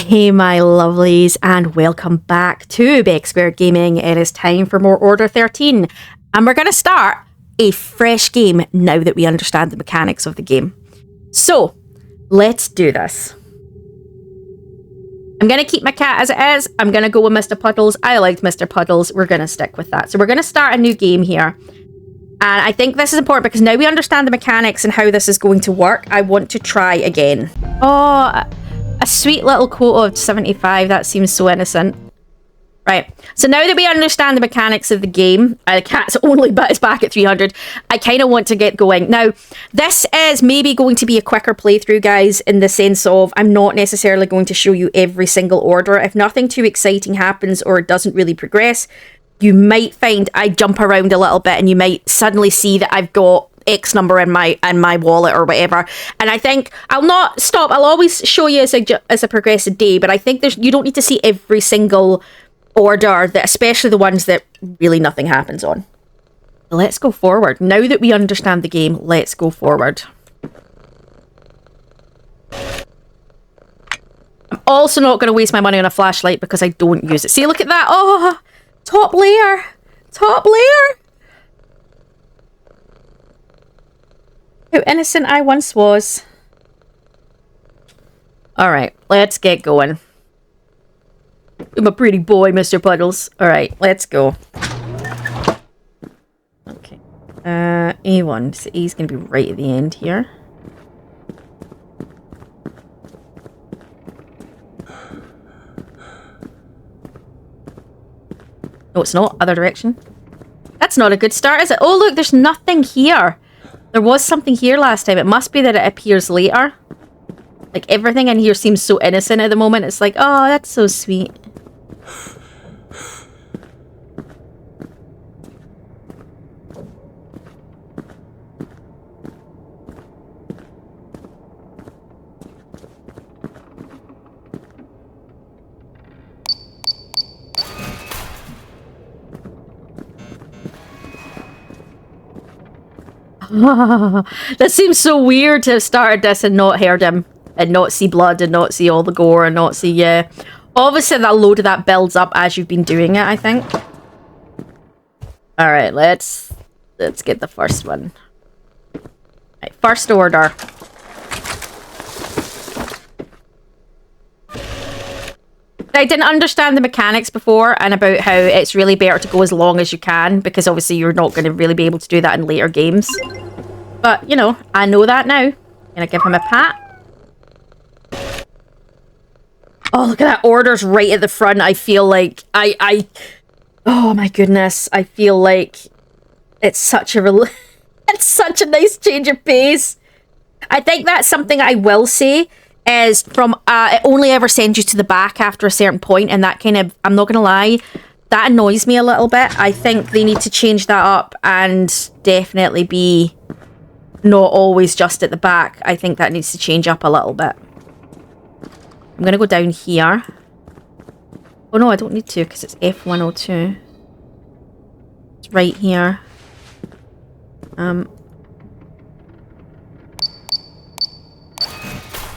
Hey my lovelies, and welcome back to Beck Squared Gaming. It is time for more Order 13, and we're going to start a fresh game now that we understand the mechanics of the game. So, let's do this. I'm going to keep my cat as it is. I'm going to go with Mr. Puddles. I liked Mr. Puddles. We're going to stick with that. So we're going to start a new game here. And I think this is important because now we understand the mechanics and how this is going to work. I want to try again. Oh, a sweet little quote of 75. That seems so innocent. Right. So now that we understand the mechanics of the game, the cat's only but it's back at 300. I kind of want to get going. Now, this is maybe going to be a quicker playthrough, guys, in the sense of I'm not necessarily going to show you every single order. If nothing too exciting happens or it doesn't really progress, you might find I jump around a little bit and you might suddenly see that I've got X number in my wallet or whatever. And I think I'll not stop. I'll always show you as a progressive day, but I think you don't need to see every single order, that especially the ones that really nothing happens on. Let's go forward. Now that we understand the game, let's go forward. I'm also not going to waste my money on a flashlight because I don't use it. See, look at that. Oh, top layer. Top layer. How innocent I once was. Alright, let's get going. I'm a pretty boy, Mr. Puddles. Alright, let's go. Okay. A1. So A's going to be right at the end here. No, it's not. Other direction. That's not a good start, is it? Oh, look, there's nothing here. There was something here last time. It must be that it appears later. Like, everything in here seems so innocent at the moment. It's like, oh, that's so sweet. That seems so weird to have started this and not heard him and not see blood and not see all the gore and not see, yeah. Obviously that load of that builds up as you've been doing it, I think. Alright, let's get the first one. Right, first order. I didn't understand the mechanics before and about how it's really better to go as long as you can because obviously you're not going to really be able to do that in later games. But, you know, I know that now. Gonna give him a pat. Oh, look at that. Order's right at the front. I feel like oh my goodness. I feel like it's such a it's such a nice change of pace. I think that's something I will say is from it only ever sends you to the back after a certain point, and that kind of, I'm not gonna lie, that annoys me a little bit. I think they need to change that up and definitely be not always just at the back. I think that needs to change up a little bit. I'm gonna go down here. Oh no, I don't need to because it's F102. It's right here.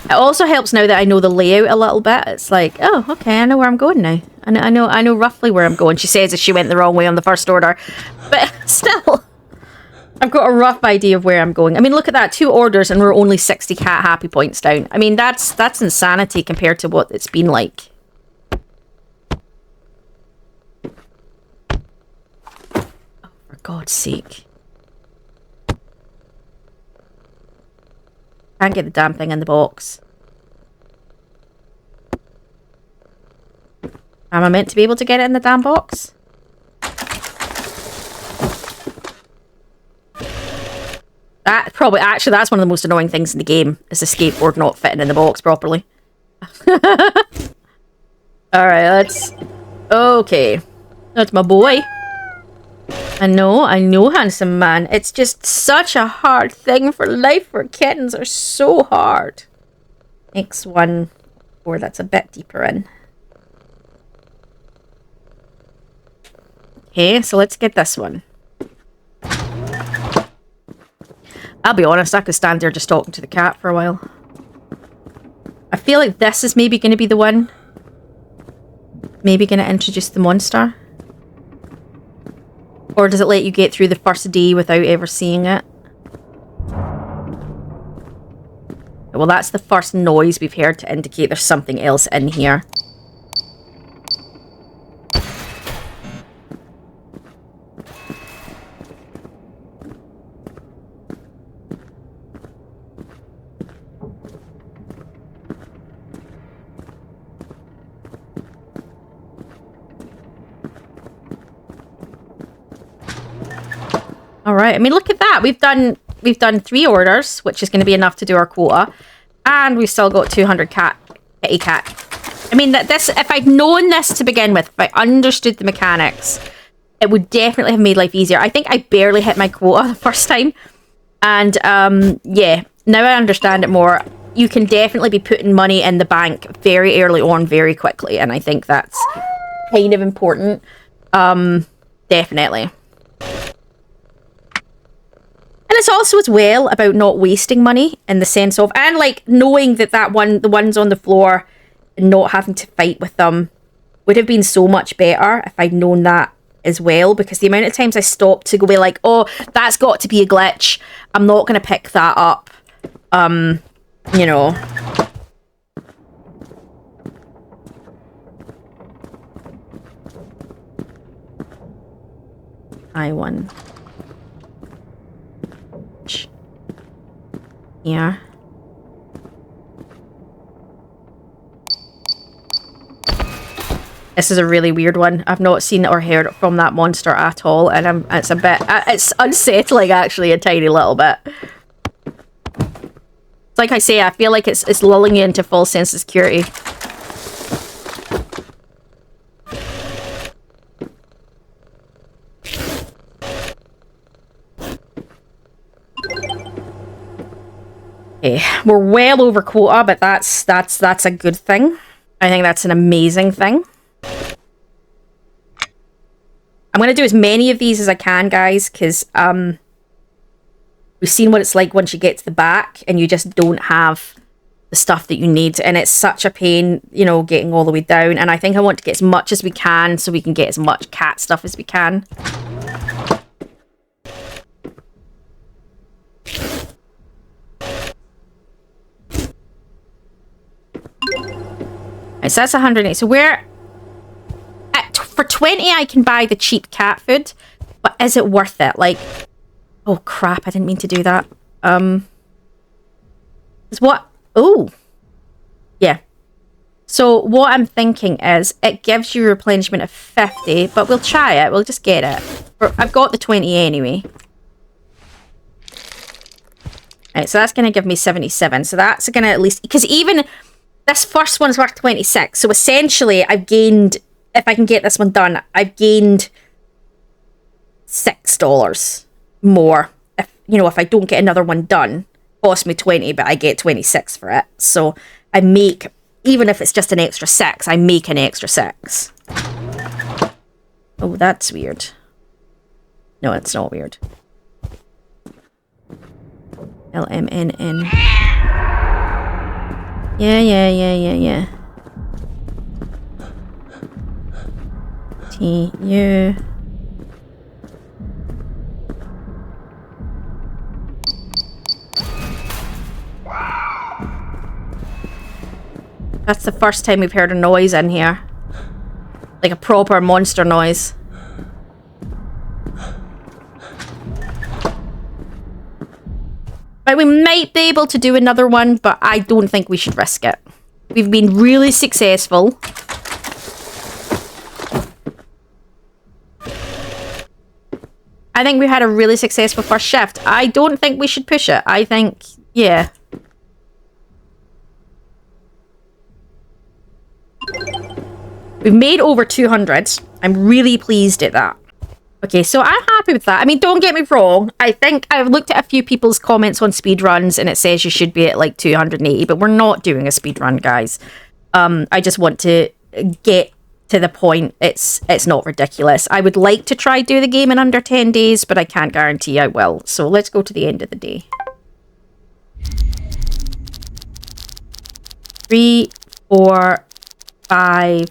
It also helps now that I know the layout a little bit. It's like, oh, okay, I know where I'm going now. I know roughly where I'm going. She says if she went the wrong way on the first order, but still, I've got a rough idea of where I'm going. I mean, look at that, 2 orders and we're only 60 cat happy points down. I mean, that's insanity compared to what it's been like. Oh, for God's sake. Can't get the damn thing in the box. Am I meant to be able to get it in the damn box? That probably, actually, that's one of the most annoying things in the game, is the skateboard not fitting in the box properly. Alright, okay. That's my boy. I know, handsome man. It's just such a hard thing for life, for kittens are so hard. X1, or that's a bit deeper in. Okay, so let's get this one. I'll be honest, I could stand there just talking to the cat for a while. I feel like this is maybe going to be the one. Maybe going to introduce the monster. Or does it let you get through the first day without ever seeing it? Well, that's the first noise we've heard to indicate there's something else in here. All right. I mean, look at that. We've done 3 orders, which is going to be enough to do our quota, and we've still got 200 kitty cat. I mean, if I'd known this to begin with, if I understood the mechanics, it would definitely have made life easier. I think I barely hit my quota the first time, and yeah, now I understand it more. You can definitely be putting money in the bank very early on, very quickly, and I think that's kind of important. Definitely. And it's also as well about not wasting money in the sense of, and like knowing that the ones on the floor, and not having to fight with them would have been so much better if I'd known that as well, because the amount of times I stopped to go be like, oh, that's got to be a glitch. I'm not going to pick that up. You know. I won. Yeah. This is a really weird one. I've not seen or heard from that monster at all, and it's a bit, it's unsettling actually, a tiny little bit. Like I say, I feel like it's lulling you into a false sense of security. Okay, we're well over quota, but that's a good thing. I think that's an amazing thing. I'm going to do as many of these as I can, guys, because we've seen what it's like once you get to the back and you just don't have the stuff that you need. And it's such a pain, you know, getting all the way down. And I think I want to get as much as we can so we can get as much cat stuff as we can. Right, so that's 108. So we're... For 20, I can buy the cheap cat food, but is it worth it? Like, oh crap, I didn't mean to do that. Is what? Oh, yeah. So what I'm thinking is, it gives you replenishment of 50, but we'll try it. We'll just get it. I've got the 20 anyway. Right, so that's going to give me 77. So that's going to at least... Because even this first one's worth 26. So essentially, I've gained... If I can get this one done, I've gained $6 more. If I don't get another one done, it costs me 20, but I get 26 for it. So I make, even if it's just an extra 6, I make an extra 6. Oh, that's weird. No, it's not weird. LMNN. Yeah. TU. That's the first time we've heard a noise in here. Like a proper monster noise. But we might be able to do another one, but I don't think we should risk it. We've been really successful. I think we had a really successful first shift. I don't think we should push it. I think, yeah. We've made over 200. I'm really pleased at that. Okay, so I'm happy with that. I mean, don't get me wrong. I think I've looked at a few people's comments on speedruns and it says you should be at like 280, but we're not doing a speedrun, guys. I just want to get to the point. It's not ridiculous. I would like to try do the game in under 10 days, but I can't guarantee I will. So let's go to the end of the day. 3, 4, 5,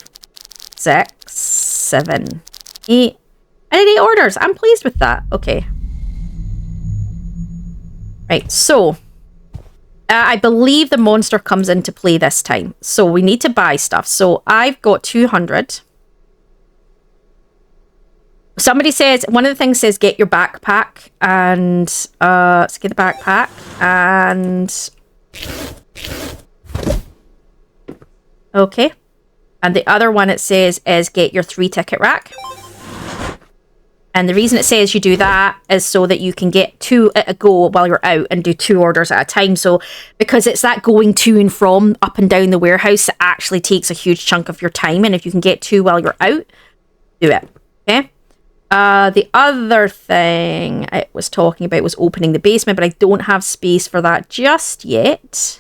6, 7, 8. I did 8 orders. I'm pleased with that. Okay. Right, so I believe the monster comes into play this time. So we need to buy stuff. So I've got 200. Somebody says, one of the things says get your backpack. And let's get the backpack. And okay. And the other one it says is get your 3-ticket rack. And the reason it says you do that is so that you can get 2 at a go while you're out and do 2 orders at a time. So because it's that going to and from up and down the warehouse, it actually takes a huge chunk of your time. And if you can get 2 while you're out, do it. Okay. The other thing I was talking about was opening the basement, but I don't have space for that just yet.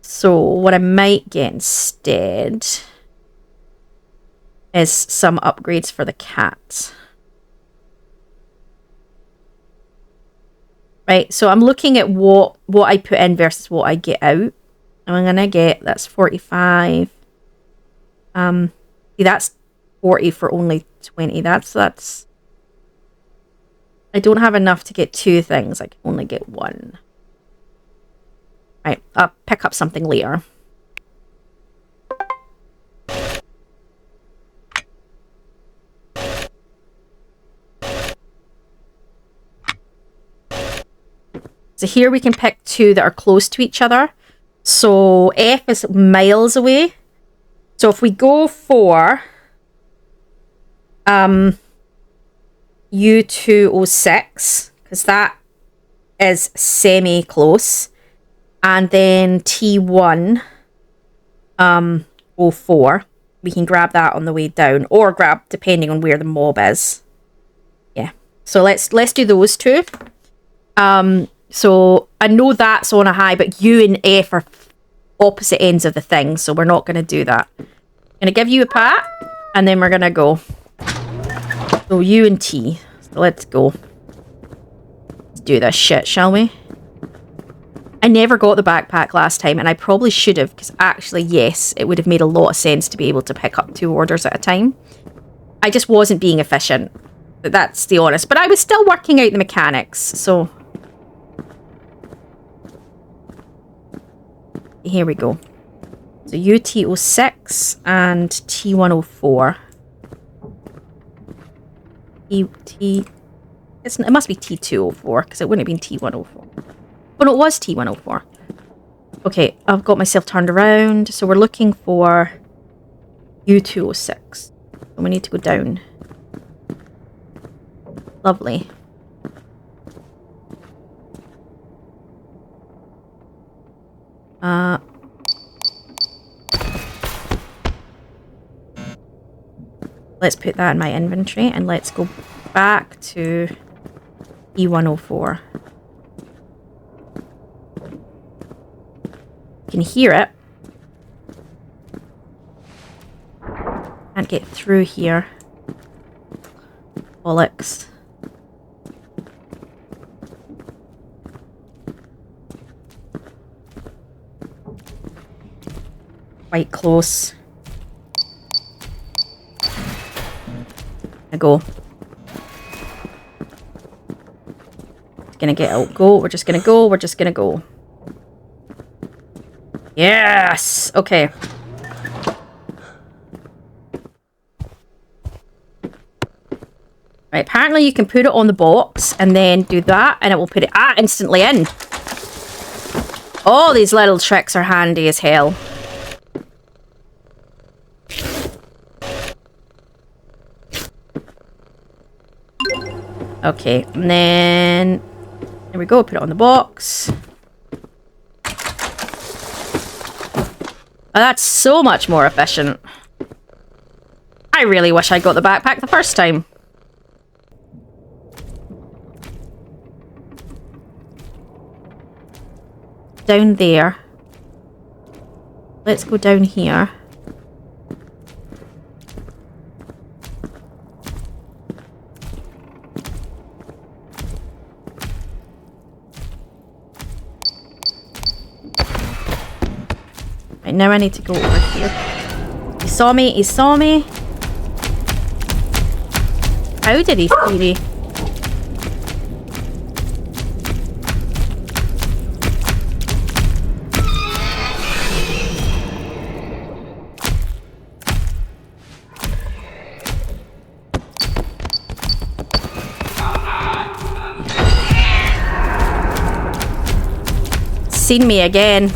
So what I might get instead is some upgrades for the cat. Right, so I'm looking at what I put in versus what I get out. I'm gonna get, that's 45. See, that's 40 for only 20. That's I don't have enough to get 2 things. I can only get 1. Right, I'll pick up something later. So here we can pick 2 that are close to each other. So F is miles away. So if we go for U206, because that is semi-close, and then T1 04, we can grab that on the way down, or grab depending on where the mob is. Yeah. So let's do those 2. So I know that's on a high, but U and F are opposite ends of the thing, so we're not going to do that. I'm going to give you a pat, and then we're going to go. So U and T. So let's go. Let's do this shit, shall we? I never got the backpack last time, and I probably should have, because actually, yes, it would have made a lot of sense to be able to pick up 2 orders at a time. I just wasn't being efficient. That's the honest. But I was still working out the mechanics, so... Here we go. So UT06 and T104. It must be T204, because it wouldn't have been T104. Oh no, it was T104. Okay, I've got myself turned around. So we're looking for U206. And we need to go down. Lovely. Let's put that in my inventory and let's go back to E104. You can hear it. Can't get through here. Bollocks. Quite close. I go. Gonna get out. Go. We're just gonna go. We're just gonna go. Yes! Okay. Right, apparently you can put it on the box and then do that and it will put it instantly in. All these little tricks are handy as hell. Okay, and then there we go, put it on the box. Oh, that's so much more efficient. I really wish I got the backpack the first time. Down there. Let's go down here. now I need to go over here. He saw me, he saw me. How did he see me? Seen me again.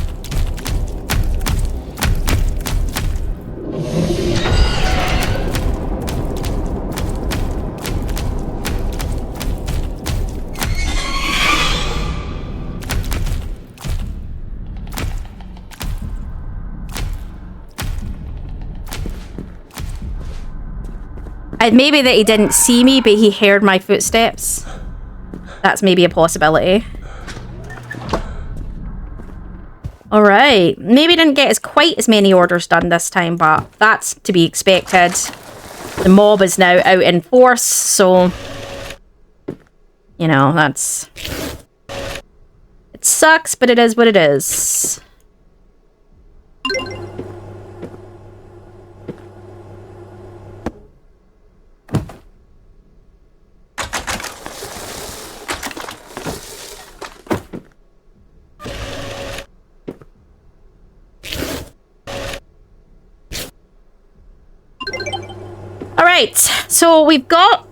Maybe that he didn't see me, but he heard my footsteps. That's maybe a possibility. Alright, maybe didn't get quite as many orders done this time, but that's to be expected. The mob is now out in force, so... You know, that's... It sucks, but it is what it is. Alright, so we've got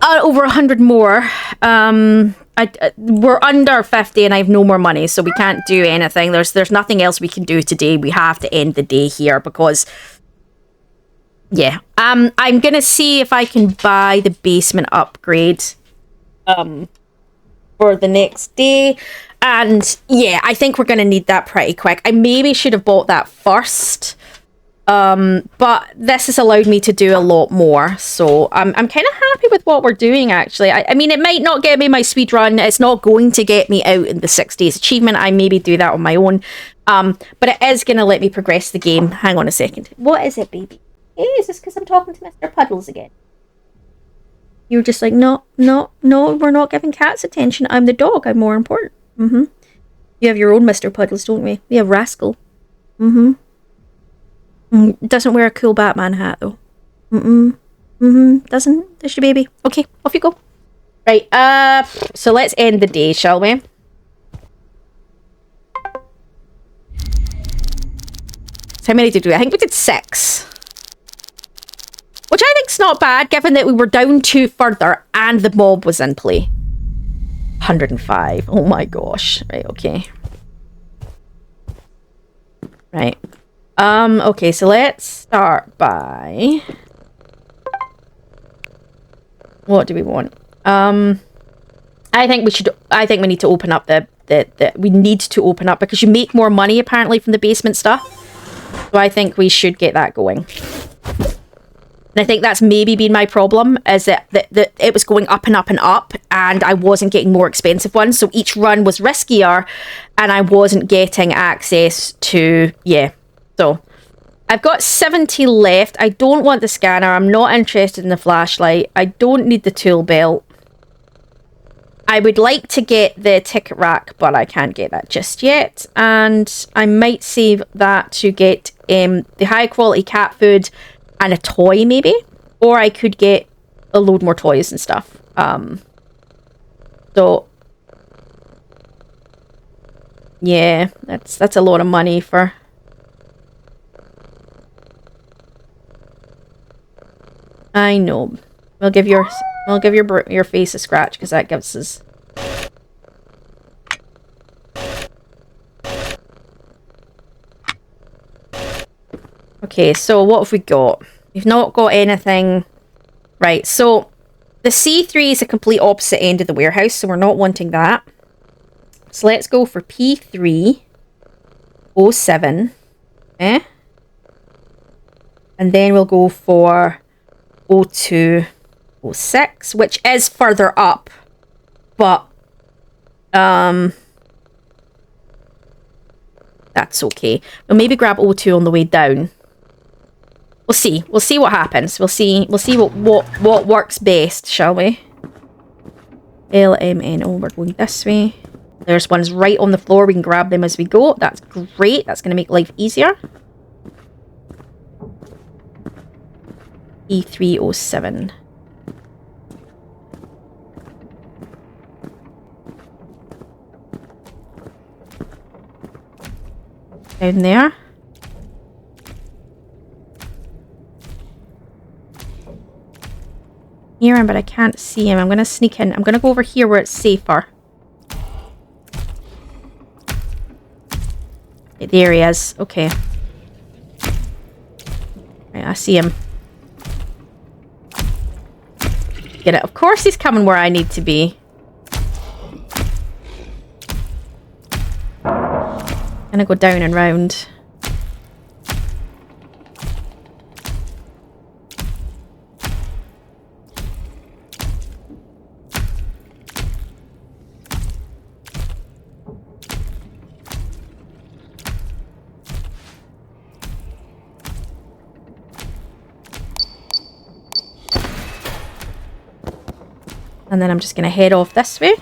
over 100 more. We're under 50 and I have no more money, so we can't do anything. There's nothing else we can do today. We have to end the day here because... Yeah. I'm gonna see if I can buy the basement upgrade for the next day. And yeah, I think we're gonna need that pretty quick. I maybe should have bought that first. But this has allowed me to do a lot more, so I'm kind of happy with what we're doing, actually. I mean, it might not get me my speed run. It's not going to get me out in the 6 days achievement. I maybe do that on my own. But it is going to let me progress the game. Hang on a second. What is it, baby? Hey, is this because I'm talking to Mr. Puddles again? You're just like, no, we're not giving cats attention. I'm the dog. I'm more important. Mm-hmm. You have your own Mr. Puddles, don't we? We have Rascal. Mm-hmm. Doesn't wear a cool Batman hat, though. Doesn't. Does your baby? Okay, off you go. Right, so let's end the day, shall we? So how many did we do? I think we did 6. Which I think's not bad, given that we were down 2 further and the mob was in play. 105. Oh my gosh. Right, okay. Right. Okay, so let's start by... What do we want? I think we need to open up we need to open up because you make more money apparently from the basement stuff. So I think we should get that going. And I think that's maybe been my problem, is that it was going up and up and up, and I wasn't getting more expensive ones. So each run was riskier, and I wasn't getting access to, yeah. So I've got 70 left. I don't want the scanner. I'm not interested in the flashlight. I don't need the tool belt. I would like to get the ticket rack, but I can't get that just yet. And I might save that to get the high quality cat food and a toy maybe. Or I could get a load more toys and stuff. So yeah, that's a lot of money for... I know. We'll give your face a scratch because that gives us... Okay, so what have we got? We've not got anything... Right, so the C3 is a complete opposite end of the warehouse, so we're not wanting that. So let's go for P307. Eh? And then we'll go for 0206, which is further up, but that's okay. We'll maybe grab 02 on the way down. We'll see. We'll see what happens. We'll see what works best, shall we? LMN. Oh, we're going this way. There's ones right on the floor. We can grab them as we go. That's great. That's going to make life easier. E307. Down there. Hear him, but I can't see him. I'm going to sneak in. I'm going to go over here where it's safer. There he is. Okay. Right, I see him. Get it. Of course he's coming where I need to be. Gonna go down and round. And then I'm just going to head off this way.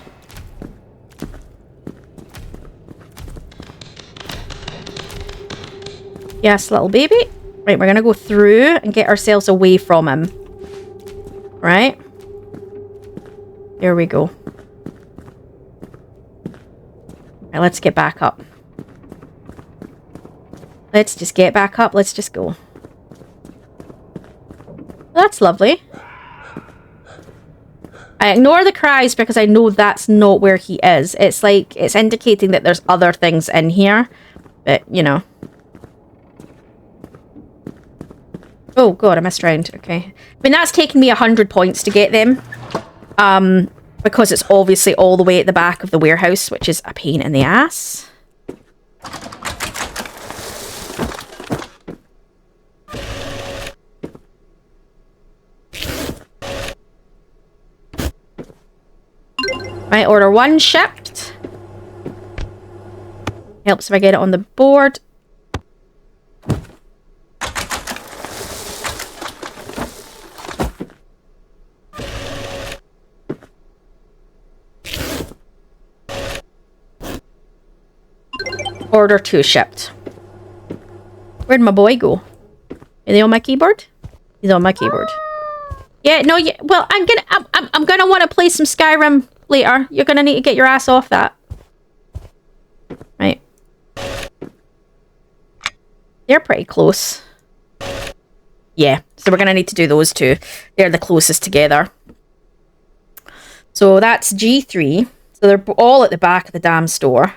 Yes, little baby. Right, we're going to go through and get ourselves away from him. Right. There we go. Right, let's get back up. Let's just get back up. Let's just go. That's lovely. I ignore the cries because I know that's not where he is. It's like, it's indicating that there's other things in here. But, you know. Oh, God, I missed round. Okay. I mean, that's taken me 100 points to get them. Because it's obviously all the way at the back of the warehouse, which is a pain in the ass. Right, order 1 shipped. Helps if I get it on the board. Order 2 shipped. Where'd my boy go? Are they on my keyboard? He's on my keyboard. Yeah, no, yeah. Well, I'm gonna want to play some Skyrim later. You're gonna need to get your ass off that. Right. They're pretty close. Yeah, so we're gonna need to do those two. They're the closest together. So that's G3. So they're all at the back of the damn store.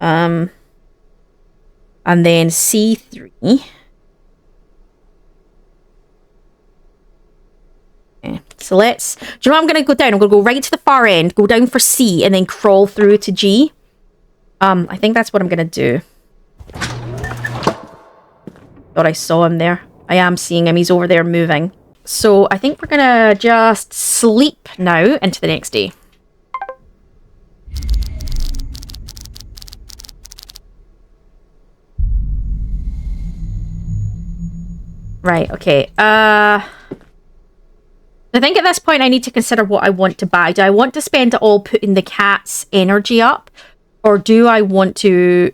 And then C3. Okay, so let's... Do you know what I'm going to go down? I'm going to go right to the far end, go down for C, and then crawl through to G. I think that's what I'm going to do. Thought I saw him there. I am seeing him. He's over there moving. So I think we're going to just sleep now into the next day. Right, okay. I think at this point I need to consider what I want to buy. Do I want to spend it all putting the cat's energy up? Or do I want to,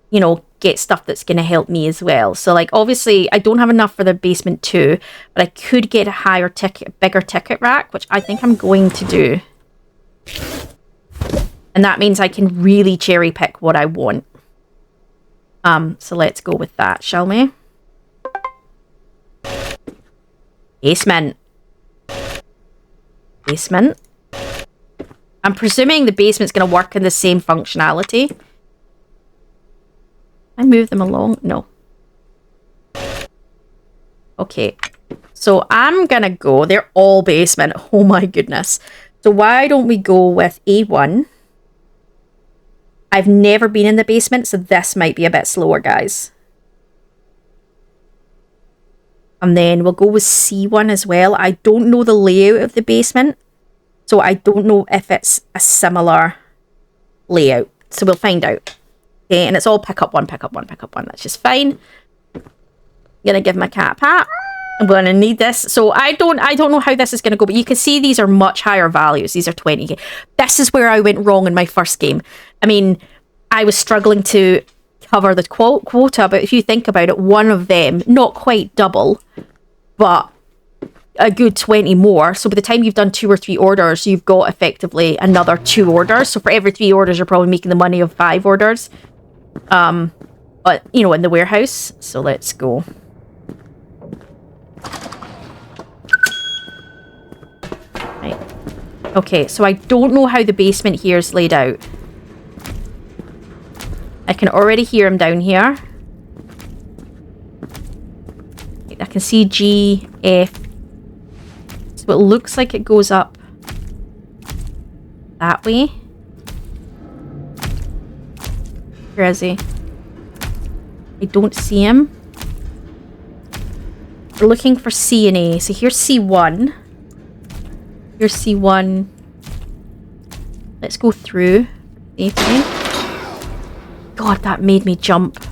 you know, get stuff that's going to help me as well? So, like, obviously, I don't have enough for the basement 2, but I could get a higher ticket, bigger ticket rack, which I think I'm going to do. And that means I can really cherry pick what I want. So let's go with that, shall we? Basement. Basement. I'm presuming the basement's going to work in the same functionality. I move them along? No. Okay. So I'm going to go... They're all basement. Oh my goodness. So why don't we go with A1? I've never been in the basement, so this might be a bit slower, guys. And then we'll go with C1 as well. I don't know the layout of the basement, so I don't know if it's a similar layout. So we'll find out. Okay, and it's all pick up one, pick up one, pick up one. That's just fine. I'm gonna give my cat a pat. I'm going to need this. So I don't know how this is going to go, but you can see these are much higher values. These are 20k. This is where I went wrong in my first game. I mean, I was struggling to cover the quota, but if you think about it, one of them, not quite double, but a good 20 more. So by the time you've done 2 or 3 orders, you've got effectively another 2 orders. So for every 3 orders, you're probably making the money of 5 orders. But, you know, in the warehouse. So let's go. Right. Okay, so I don't know how the basement here is laid out. I can already hear him down here. I can see G, F. So it looks like it goes up that way. Where is he? I don't see him. We're looking for C and A. So here's C1. Here's C1. Let's go through. Safety. God, that made me jump.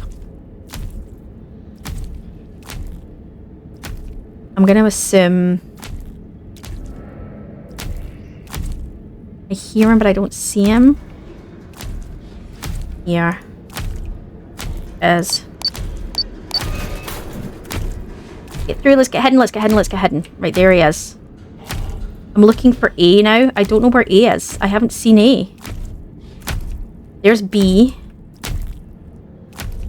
I'm going to assume... I hear him, but I don't see him. Here. As... Get through, let's get hidden, let's get hidden, let's get hidden. Right, there he is. I'm looking for A now. I don't know where A is. I haven't seen A. There's B.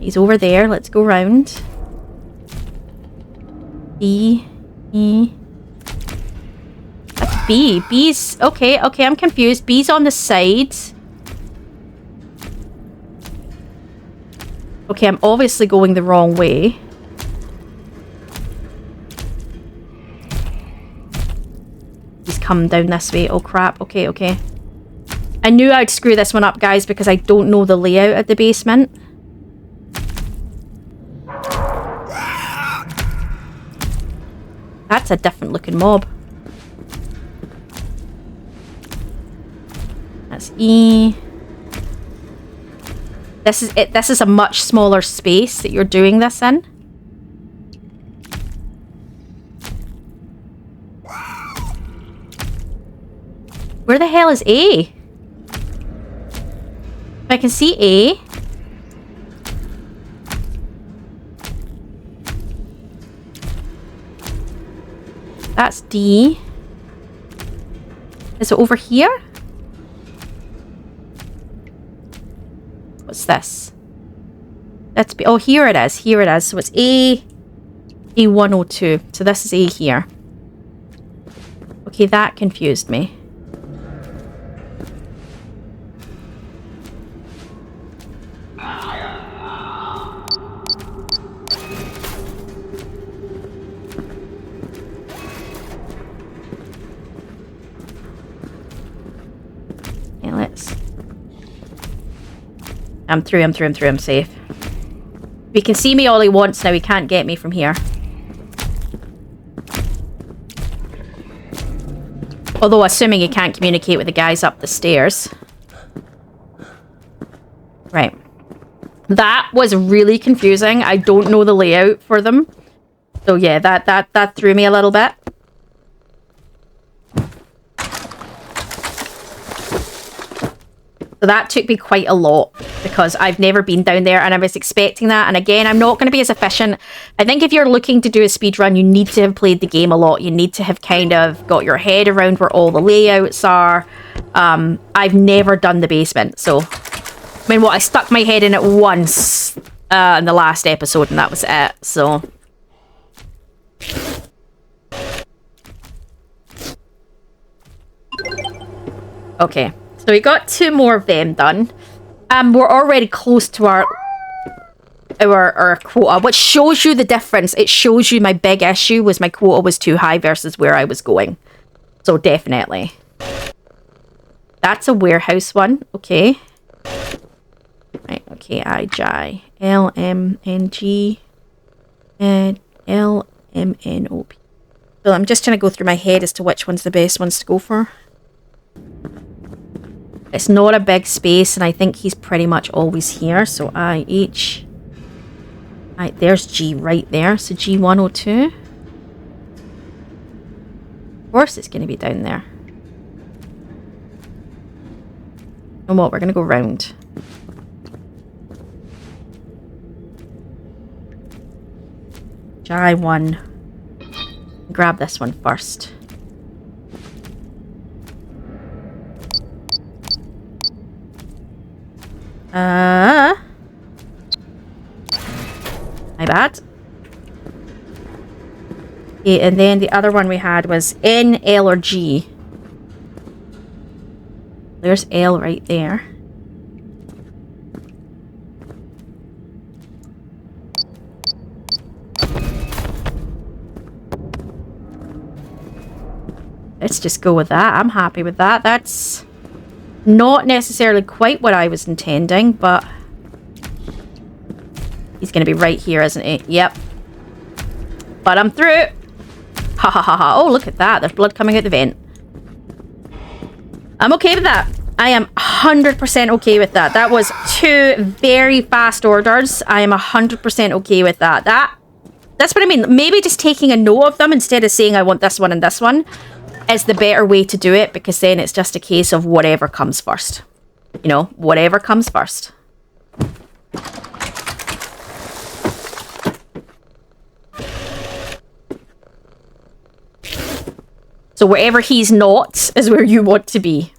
He's over there. Let's go round. B. E. That's B. B's... Okay, okay, I'm confused. B's on the side. Okay, I'm obviously going the wrong way. He's come down this way. Oh, crap. Okay, okay. I knew I'd screw this one up, guys, because I don't know the layout of the basement. That's a different looking mob. That's E. This is it. This is a much smaller space that you're doing this in. Where the hell is A? I can see A. That's D. Is it over here? What's this? That's B. Oh, here it is. Here it is. So it's A. A102. So this is A here. Okay, that confused me. I'm through, I'm safe. He can see me all he wants now, he can't get me from here. Although, assuming he can't communicate with the guys up the stairs. Right. That was really confusing. I don't know the layout for them. So yeah, that threw me a little bit. So that took me quite a lot because I've never been down there and I was expecting that. And again, I'm not going to be as efficient. I think if you're looking to do a speed run, you need to have played the game a lot. You need to have kind of got your head around where all the layouts are. I've never done the basement. So, I mean, I stuck my head in it once in the last episode and that was it. So... Okay. So we got 2 more of them done. We're already close to our quota, which shows you the difference. It shows you my big issue was my quota was too high versus where I was going. So definitely. That's a warehouse one. Okay. Right, okay, I-J. L-M-N-G. And L-M-N-O-P. So I'm just trying to go through my head as to which one's the best ones to go for. It's not a big space, and I think he's pretty much always here. So I-H. Right, there's G right there. So G102. course it's going to be down there. And what? We're going to go round. Try one. Grab this one first. My bad. Okay, and then the other one we had was N, L, or G. There's L right there. Let's just go with that. I'm happy with that. That's not necessarily quite what I was intending, but he's going to be right here, isn't he? Yep. But I'm through. Ha ha ha ha. Oh, look at that. There's blood coming out the vent. I'm okay with that. I am 100% okay with that. That was 2 very fast orders. I am 100% okay with that. That's what I mean. Maybe just taking a note of them instead of saying I want this one and this one is the better way to do it, because then it's just a case of whatever comes first. You know, whatever comes first. So wherever he's not is where you want to be.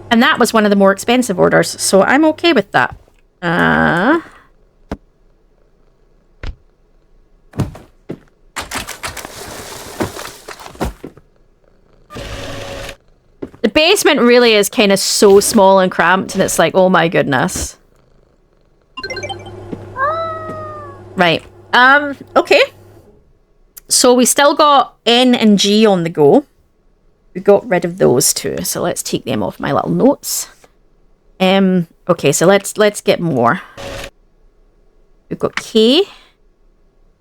And that was one of the more expensive orders, so I'm okay with that. The basement really is kind of so small and cramped, and it's like, oh my goodness. Right. Okay. So we still got N and G on the go. We got rid of those two, so let's take them off my little notes. Okay, so let's get more. We've got K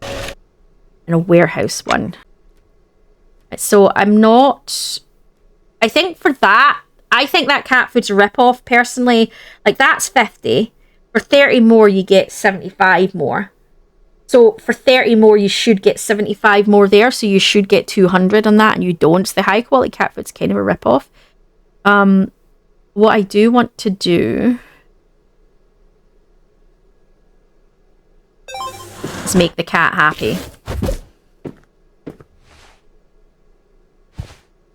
and a warehouse one. So I'm not... I think for that, I think that cat food's a rip-off, personally. Like, that's 50. For 30 more, you get 75 more. So for 30 more, you should get 75 more there. So you should get 200 on that, and you don't. So the high quality cat food's kind of a rip-off. What I do want to do is make the cat happy.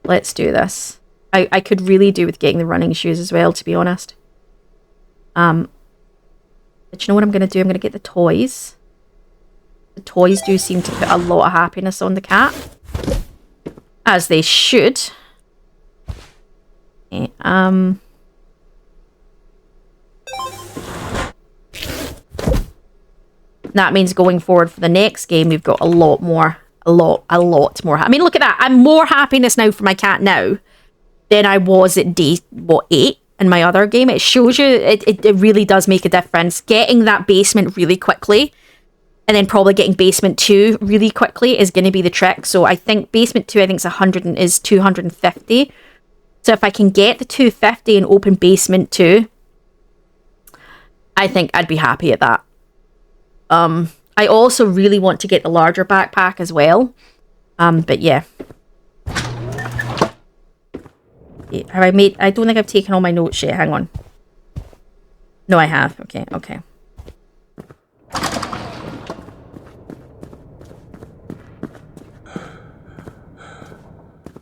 Let's do this. I could really do with getting the running shoes as well, to be honest. But you know what I'm going to do? I'm going to get the toys. The toys do seem to put a lot of happiness on the cat. As they should. Okay, that means going forward for the next game, we've got a lot more. A lot more. I mean, look at that. I'm more happiness now for my cat now than I was at day, 8 in my other game. It shows you, it really does make a difference. Getting that basement really quickly, and then probably getting basement 2 really quickly is going to be the trick. So I think basement 2, I think is 250. So if I can get the 250 and open basement 2, I think I'd be happy at that. I also really want to get the larger backpack as well. But yeah. Have I made... I don't think I've taken all my notes yet. Hang on. No, I have. Okay, okay.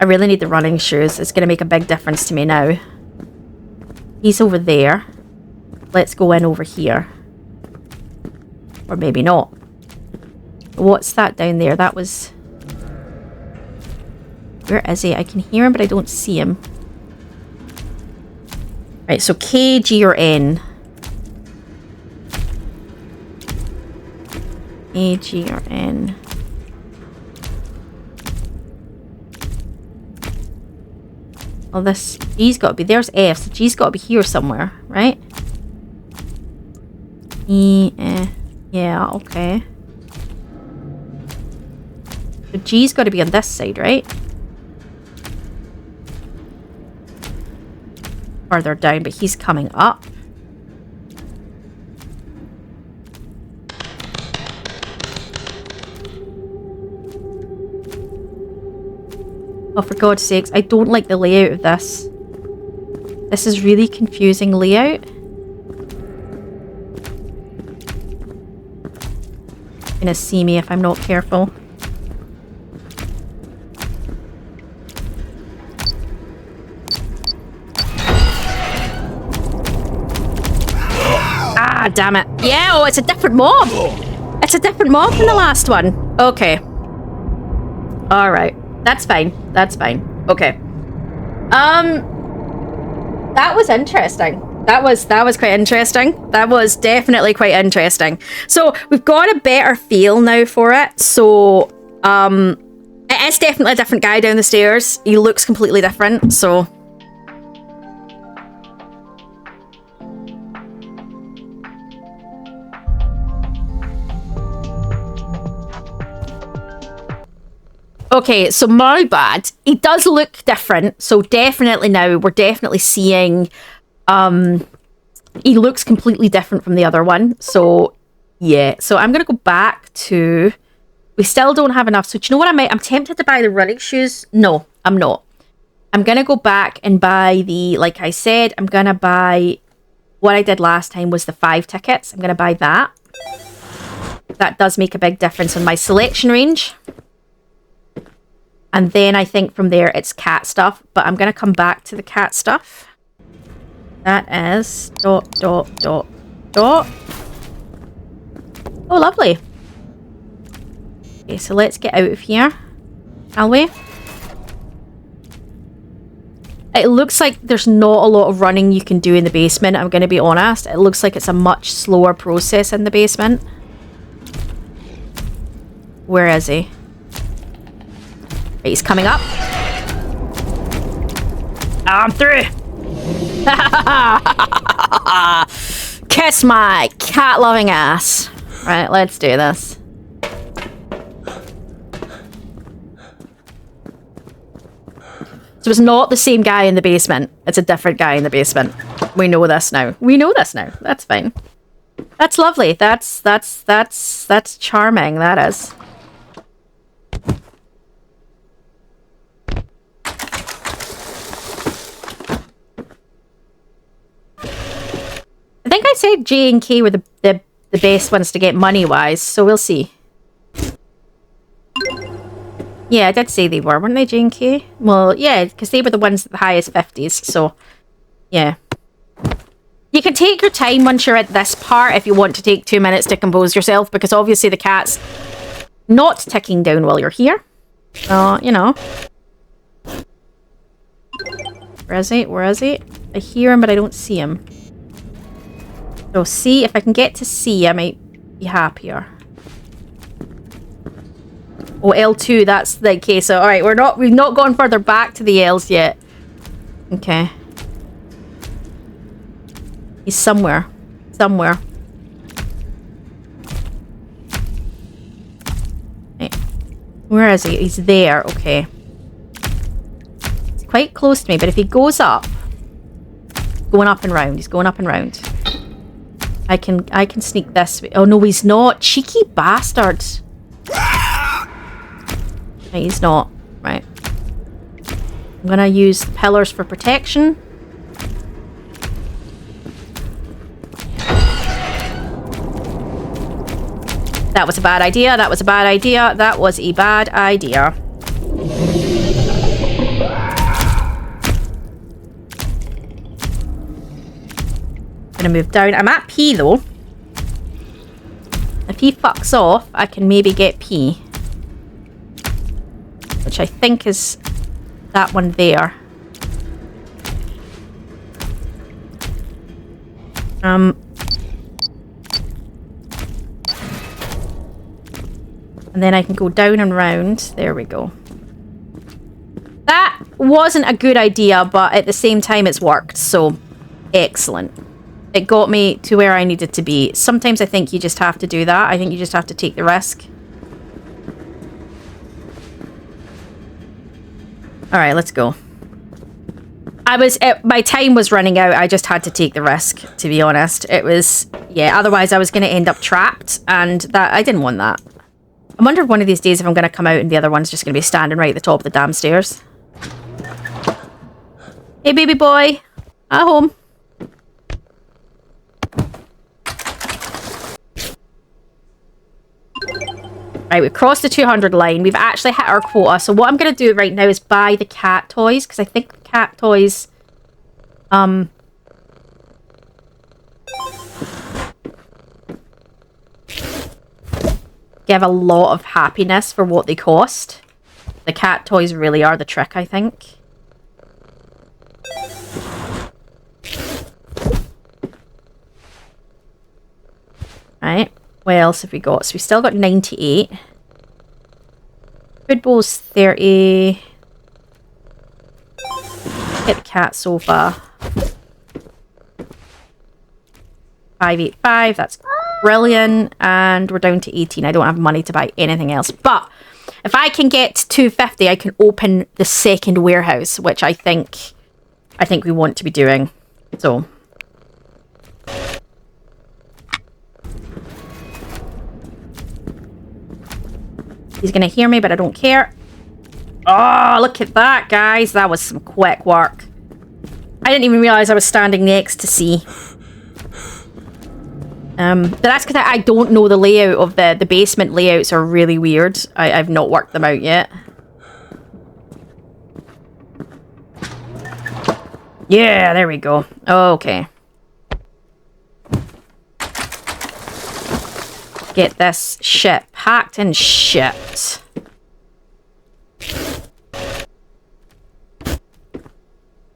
I really need the running shoes. It's going to make a big difference to me now. He's over there. Let's go in over here. Or maybe not. What's that down there? That was... Where is he? I can hear him, but I don't see him. Right, so K, G, or N? A, G, or N? Well, this G's got to be... There's F, so G's got to be here somewhere, right? E, yeah, okay. So G's got to be on this side, right? Further down, but he's coming up. Oh, for God's sakes, I don't like the layout of this. This is really confusing layout. Gonna see me if I'm not careful. Ah, damn it. Yeah, oh, it's a different mob. It's a different mob than the last one. Okay. Alright. That's fine. That's fine. Okay. That was interesting. That was quite interesting. That was definitely quite interesting. So we've got a better feel now for it. So it is definitely a different guy down the stairs. He looks completely different. So okay, so my bad. He does look different. So definitely now we're definitely seeing he looks completely different from the other one. So yeah, so I'm gonna go back to, we still don't have enough. So do you know what I'm tempted to buy the running shoes. No, I'm not. I'm gonna go back and buy the, like I said, I'm gonna buy what I did last time was the 5 tickets. I'm gonna buy that. That does make a big difference in my selection range. And then I think from there it's cat stuff, but I'm gonna come back to the cat stuff. That is ... Oh, lovely. Okay, so let's get out of here, shall we? It looks like there's not a lot of running you can do in the basement, I'm going to be honest. It looks like it's a much slower process in the basement. Where is he? Right, he's coming up. I'm through. Kiss my cat-loving ass. Right, let's do this. So it's not the same guy in the basement. It's a different guy in the basement. We know this now. We know this now. That's fine. That's lovely. That's charming. That is. I think I said J and K were the best ones to get money-wise, so we'll see. Yeah, I did say they were, weren't they, J and K? Well, yeah, because they were the ones at the highest 50s, so yeah. You can take your time once you're at this part if you want to take 2 minutes to compose yourself, because obviously the cat's not ticking down while you're here. So, you know. Where is he? Where is he? I hear him, but I don't see him. So see, if I can get to C, I might be happier. Oh, L2, that's the case. So, alright, we've not gone further back to the L's yet. Okay. He's somewhere. Somewhere. Right. Where is he? He's there, okay. He's quite close to me, but if he goes up, going up and round, he's going up and round. I can sneak this way. Oh no, he's not. Cheeky bastard. Right, he's not. Right. I'm gonna use the pillars for protection. That was a bad idea. That was a bad idea. That was a bad idea. Gonna move down. I'm at P though. If he fucks off, I can maybe get P. Which I think is that one there. And then I can go down and round. There we go. That wasn't a good idea, but at the same time it's worked, so excellent. It got me to where I needed to be. Sometimes I think you just have to do that. I think you just have to take the risk. Alright, let's go. My time was running out. I just had to take the risk, to be honest. It was, yeah, otherwise I was going to end up trapped, and that I didn't want that. I wonder if one of these days if I'm going to come out and the other one's just going to be standing right at the top of the damn stairs. Hey, baby boy. At home. Right, we've crossed the 200 line. We've actually hit our quota. So what I'm going to do right now is buy the cat toys. Because I think the cat toys... give a lot of happiness for what they cost. The cat toys really are the trick, I think. Right. What else have we got? So we still got 98. Food bowl's 30. Get the cat sofa. 585. That's brilliant. And we're down to 18. I don't have money to buy anything else. But if I can get to 250, I can open the second warehouse, which I think we want to be doing. So he's going to hear me, but I don't care. Oh, look at that, guys. That was some quick work. I didn't even realize I was standing next to C. But that's because I don't know the layout of the basement. Layouts are really weird. I've not worked them out yet. Yeah, there we go. Okay. Get this shit packed and shipped. I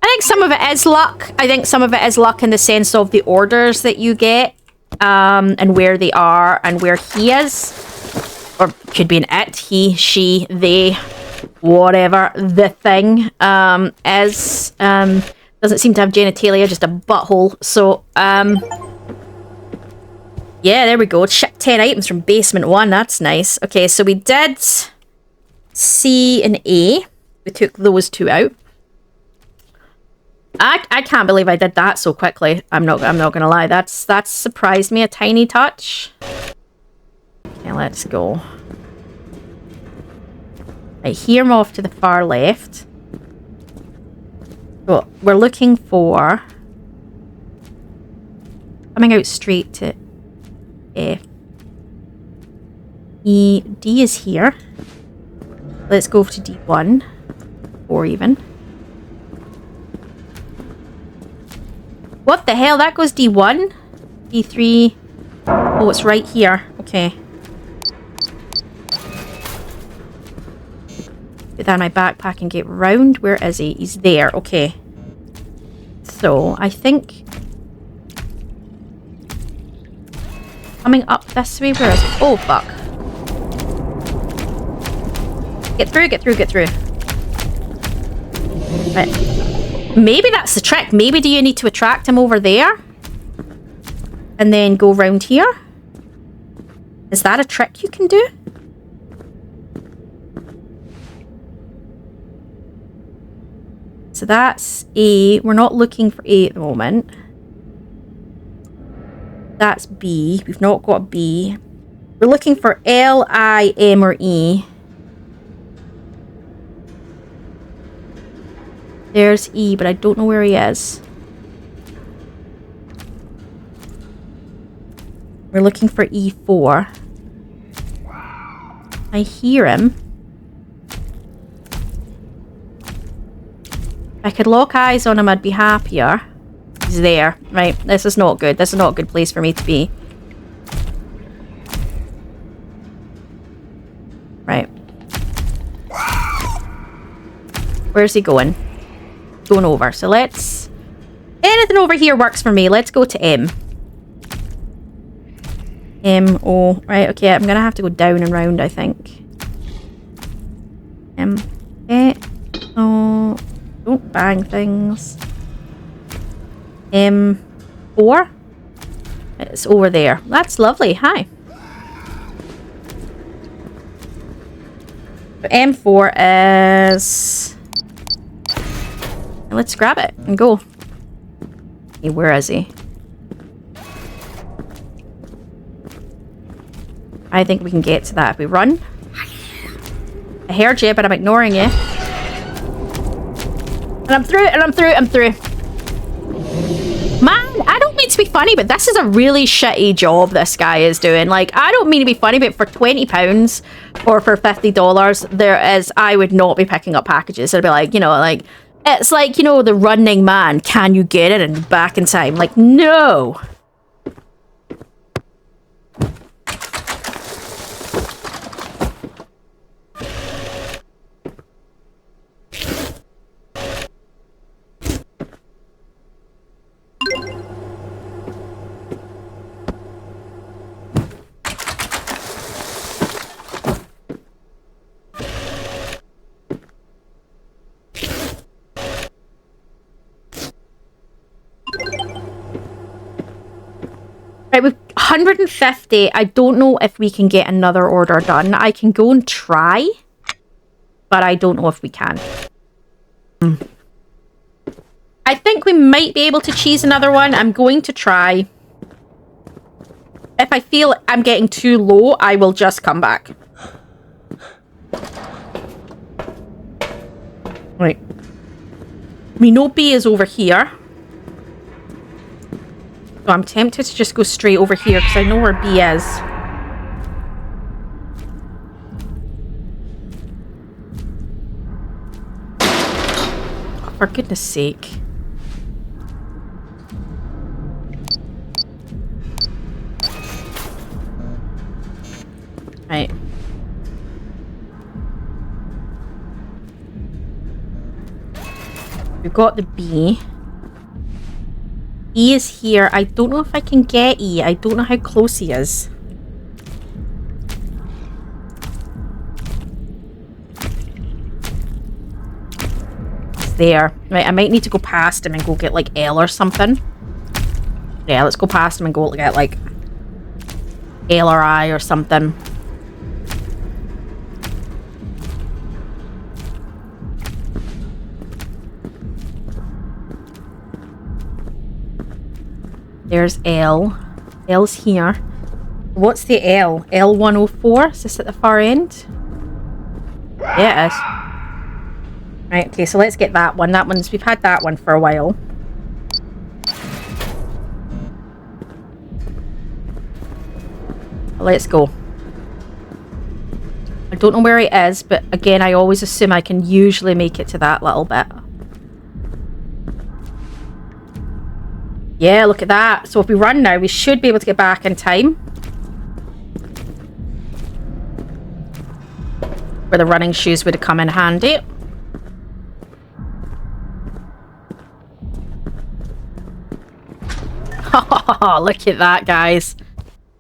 think some of it is luck. I think some of it is luck in the sense of the orders that you get. And where they are and where he is. Or could be an it, he, she, they, whatever the thing is. Doesn't seem to have genitalia, just a butthole. So, yeah, there we go. Ship 10 items from basement 1. That's nice. Okay, so we did C and A. We took those 2 out. I can't believe I did that so quickly. I'm not gonna lie. That's surprised me a tiny touch. Okay, let's go. Right, here I'm off to the far left. So we're looking for coming out straight to F. E, D is here. Let's go to D1 or even. What the hell? That goes D1? D3? Oh, it's right here. Okay. Put that in my backpack and get round. Where is he? He's there. Okay. So, I think... coming up this way. Where is it? Oh, fuck. Get through, get through, get through. Right. Maybe that's the trick. Maybe do you need to attract him over there? And then go round here? Is that a trick you can do? So that's A. We're not looking for A at the moment. That's B. We've not got B. We're looking for L, I, M, or E. There's E, but I don't know where he is. We're looking for E4. I hear him. If I could lock eyes on him, I'd be happier. He's there. Right, this is not good. This is not a good place for me to be. Right. Where's he going? Going over. So let's... anything over here works for me. Let's go to M. M, O. Right, okay. I'm going to have to go down and round, I think. M. A. O. Don't bang things. M4. It's over there. That's lovely. Hi. So M4 is... let's grab it and go. Hey, where is he? I think we can get to that if we run. I heard you, but I'm ignoring you. And I'm through, and I'm through, I'm through. Man, I don't mean to be funny, but this is a really shitty job this guy is doing. Like, I don't mean to be funny, but for £20 or for $50, I would not be picking up packages. I'd be like, you know, like, it's like, you know, the Running Man. Can you get it and back in time? Like, no. Right, with 150, I don't know if we can get another order done. I can go and try, but I don't know if we can. I think we might be able to cheese another one. I'm going to try. If I feel I'm getting too low, I will just come back. Right. We know B is over here. So I'm tempted to just go straight over here because I know where B is. Oh, for goodness sake. Right. We've got the B. E is here. I don't know if I can get E. I don't know how close he is. It's there. Right, I might need to go past him and go get like L or something. Yeah, let's go past him and go get like L or I or something. There's L. L's here. What's the L? L104? Is this at the far end? Yeah, it is. Right, okay, so let's get that one. We've had that one for a while. Let's go. I don't know where it is, but again, I always assume I can usually make it to that little bit. Yeah, look at that. So if we run now, we should be able to get back in time. Where the running shoes would have come in handy. Look at that, guys.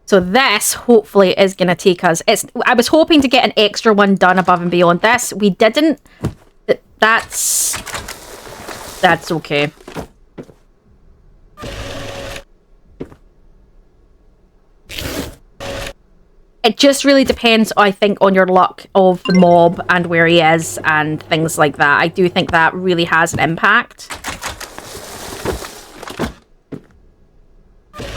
So this, hopefully, is going to take us... I was hoping to get an extra one done above and beyond this. We didn't. That's okay. It just really depends, I think, on your luck of the mob and where he is and things like that. I do think that really has an impact.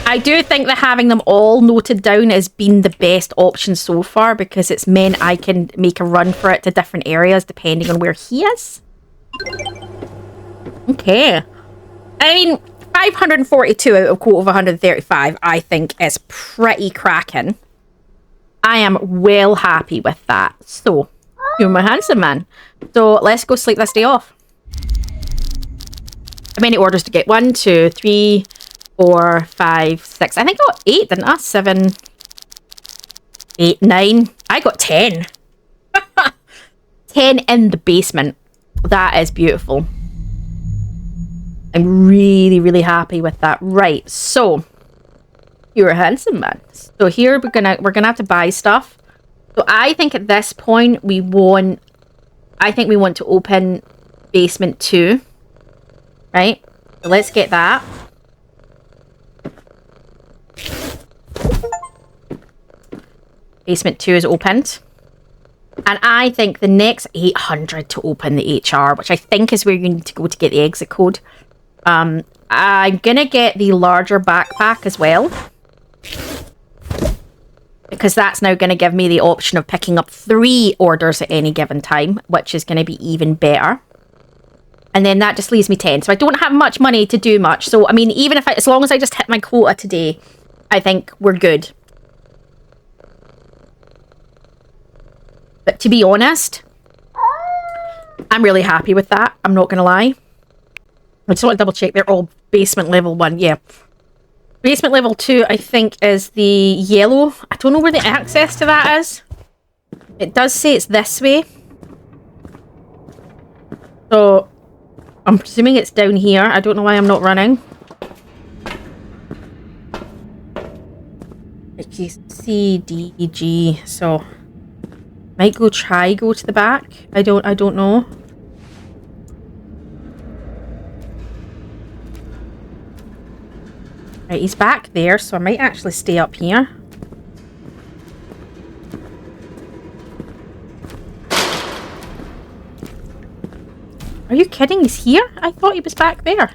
I do think that having them all noted down has been the best option so far because it's meant I can make a run for it to different areas depending on where he is. Okay. I mean, 542 out of quote of 135, I think, is pretty cracking. I am well happy with that. So, you're my handsome man. So, let's go sleep this day off. How many orders to get? 1, 2, 3, 4, 5, 6. I think I got 8, didn't I? 7, 8, 9. I got 10. 10 in the basement. That is beautiful. I'm really, really happy with that. Right, so... You're a handsome man. So here we're gonna have to buy stuff. So I think at this point we want to open basement 2. Right? So let's get that. Basement 2 is opened. And I think the next 800 to open the HR, which I think is where you need to go to get the exit code. I'm gonna get the larger backpack as well. Because that's now going to give me the option of picking up 3 orders at any given time, which is going to be even better. And then that just leaves me 10. So I don't have much money to do much. So, I mean, even if as long as I just hit my quota today, I think we're good. But to be honest, I'm really happy with that. I'm not going to lie. I just want to double check. They're all basement level 1. Yeah. Basement level 2, I think, is the yellow. I don't know where the access to that is. It does say it's this way. So, I'm presuming it's down here. I don't know why I'm not running. C, D, G. So, might go to the back. I don't know. Right, he's back there, so I might actually stay up here. Are you kidding? He's here? I thought he was back there.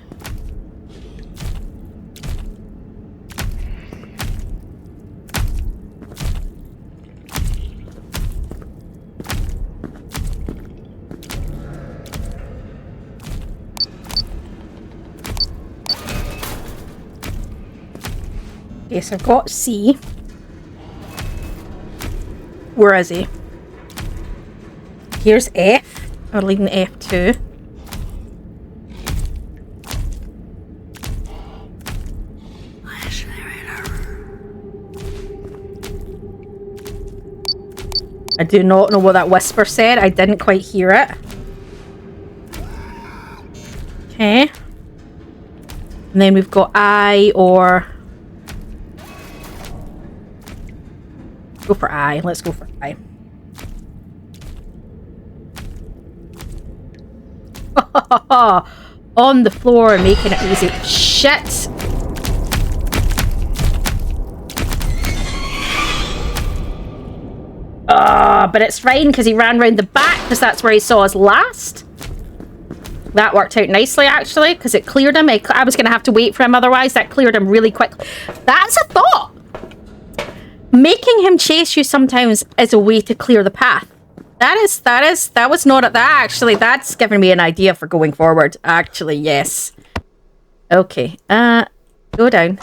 Okay, so I've got C. Where is he? Here's F. Or leaving F2. I do not know what that whisper said. I didn't quite hear it. Okay. And then we've got I or... Go for I. Let's go for I. On the floor, making it easy. Shit! But it's fine because he ran round the back because that's where he saw us last. That worked out nicely, actually, because it cleared him. I was going to have to wait for him otherwise. That cleared him really quickly. That's a thought! Making him chase you sometimes is a way to clear the path. That was not at that, actually. That's given me an idea for going forward. Actually, yes. Okay, go down.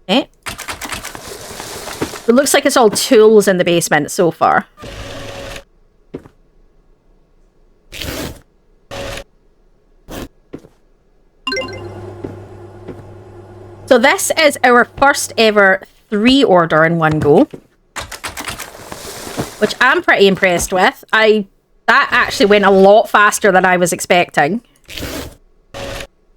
Okay. It looks like it's all tools in the basement so far. So this is our first ever 3 order in one go, which I'm pretty impressed with. That actually went a lot faster than I was expecting.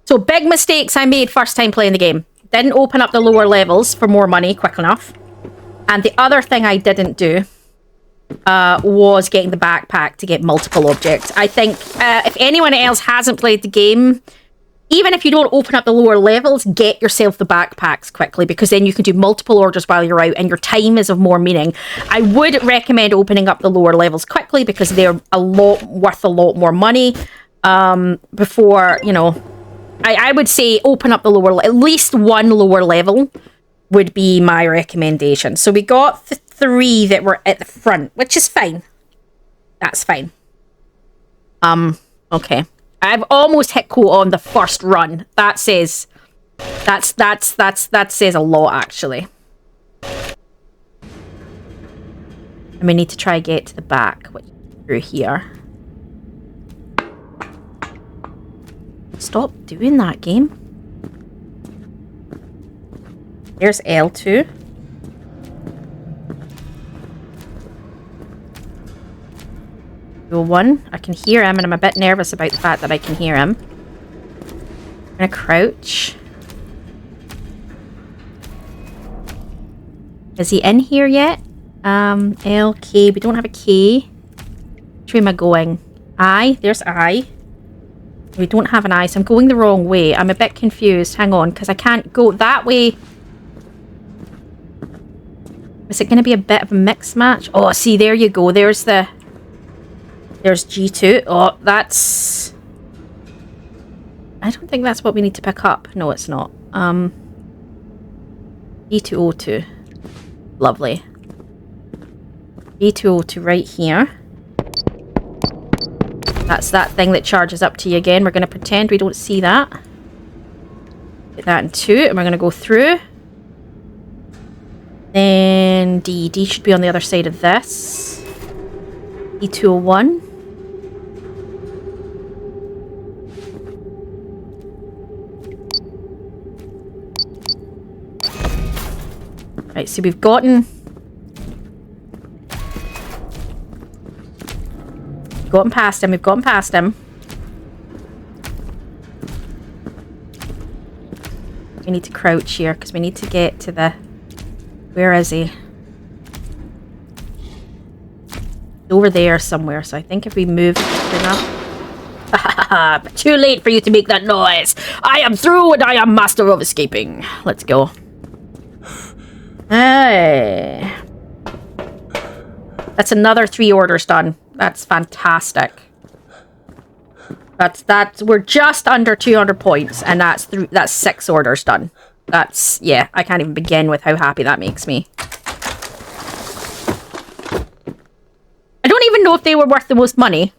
So big mistakes I made first time playing the game. Didn't open up the lower levels for more money quick enough. And the other thing I didn't do was getting the backpack to get multiple objects. I think if anyone else hasn't played the game, even if you don't open up the lower levels, get yourself the backpacks quickly, because then you can do multiple orders while you're out and your time is of more meaning. I would recommend opening up the lower levels quickly because they're worth a lot more money before, you know, I would say open up the at least one lower level would be my recommendation. So we got the 3 that were at the front, which is fine. That's fine. Okay. I've almost hit quota on the first run. That says that says a lot, actually. And we need to try get to the back, which is through here. Stop doing that, game. There's L2. Go 1. I can hear him, and I'm a bit nervous about the fact that I can hear him. I'm gonna crouch. Is he in here yet? L, K. We don't have a K. Which way am I going? I. There's I. We don't have an I, so I'm going the wrong way. I'm a bit confused. Hang on, because I can't go that way. Is it going to be a bit of a mix match? Oh, see, there you go. There's G2. Oh, that's... I don't think that's what we need to pick up. No, it's not. G2O2. Lovely. G2O2 right here. That's that thing that charges up to you again. We're going to pretend we don't see that. Put that in 2, and we're going to go through. Then D. D should be on the other side of this. E201. Right, so we've gotten past him. We've gotten past him. We need to crouch here because we need to get to the... Where is he? Over there somewhere. So I think if we move enough... But too late for you to make that noise. I am through and I am master of escaping. Let's go. Hey. That's another 3 orders done. That's fantastic. That's we're just under 200 points, and that's 6 orders done. That's, yeah, I can't even begin with how happy that makes me. I don't even know if they were worth the most money.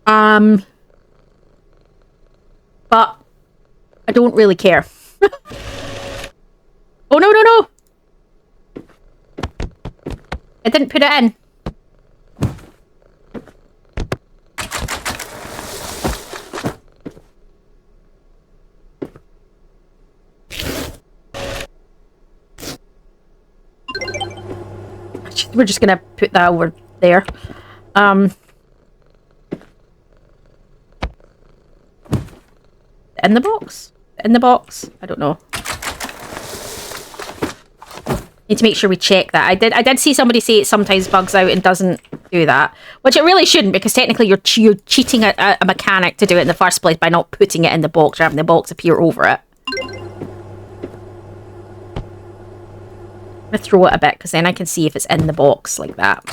But I don't really care. Oh, no, no, no! I didn't put it in. We're just gonna put that over there. In the box? In the box? I don't know. Need to make sure we check that. I did see somebody say it sometimes bugs out and doesn't do that, which it really shouldn't, because technically you're cheating a mechanic to do it in the first place by not putting it in the box or having the box appear over it. I'm gonna throw it a bit because then I can see if it's in the box like that.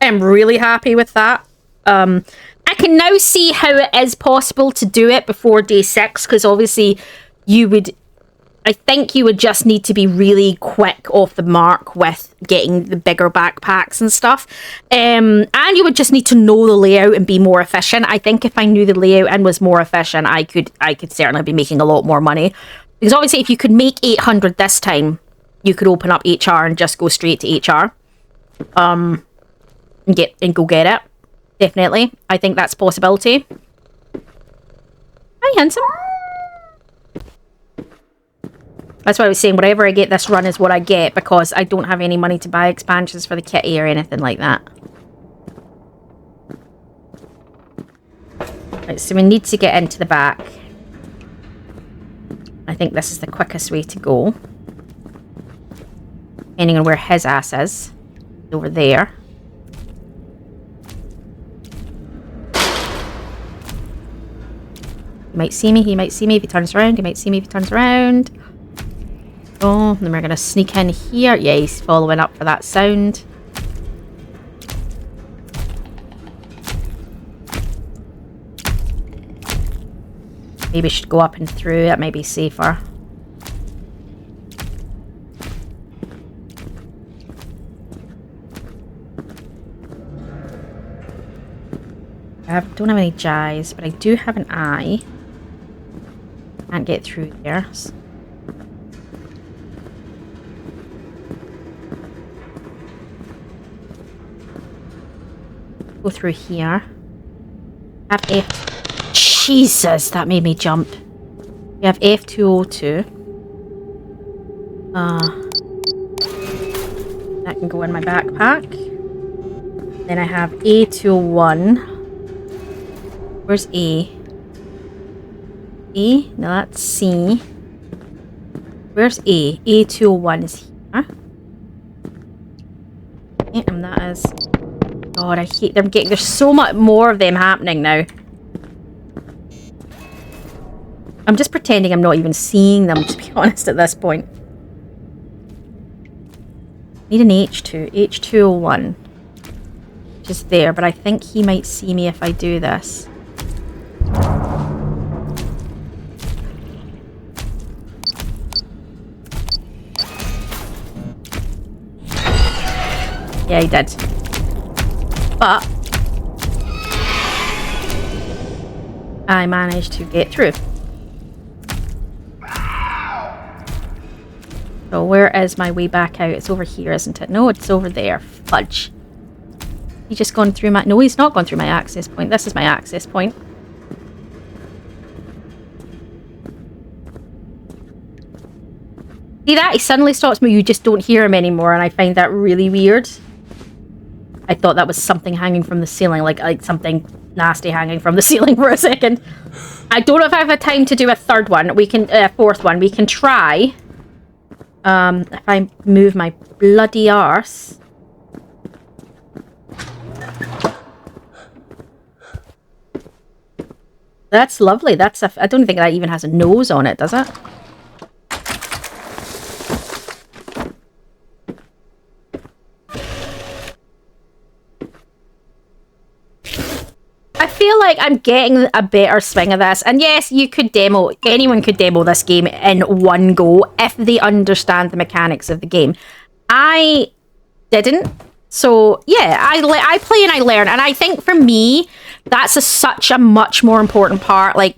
I'm really happy with that. I can now see how it is possible to do it before day 6, because obviously I think you would just need to be really quick off the mark with getting the bigger backpacks and stuff. And you would just need to know the layout and be more efficient. I think if I knew the layout and was more efficient, I could certainly be making a lot more money. Because obviously if you could make 800 this time, you could open up HR and just go straight to HR. And go get it. Definitely. I think that's a possibility. Hi, handsome. That's why I was saying whatever I get this run is what I get, because I don't have any money to buy expansions for the kitty or anything like that. Right, so we need to get into the back. I think this is the quickest way to go. Depending on where his ass is. Over there. He might see me, he might see me if he turns around, he might see me if he turns around. Oh, then we're going to sneak in here. Yeah, he's following up for that sound. Maybe should go up and through, that might be safer. I don't have any J's, but I do have an I. Can't get through there. Go through here. Have F. Jesus, that made me jump. We have F202. That can go in my backpack. Then I have A201. Where's A? A? No, that's C. Where's A? A201 is here. And that is... God, I hate them getting... There's so much more of them happening now. I'm just pretending I'm not even seeing them, to be honest, at this point. Need an H2. H201. which is there, but I think he might see me if I do this. Yeah, he did. But I managed to get through. So where is my way back out? It's over here, isn't it? No, it's over there. Fudge. He's just gone through my... No, he's not gone through my access point. This is my access point. See that? He suddenly stops me. You just don't hear him anymore, and I find that really weird. I thought that was something hanging from the ceiling, like something nasty hanging from the ceiling for a second. I don't know if I have the time to do a third one. We can... fourth one. We can try... if I move my bloody arse. That's lovely. That's a... I don't think that even has a nose on it, does it? I feel like I'm getting a better swing of this. And yes, you could demo... Anyone could demo this game in one go if they understand the mechanics of the game. I didn't. So, yeah, I play and I learn. And I think for me, that's such a much more important part. Like,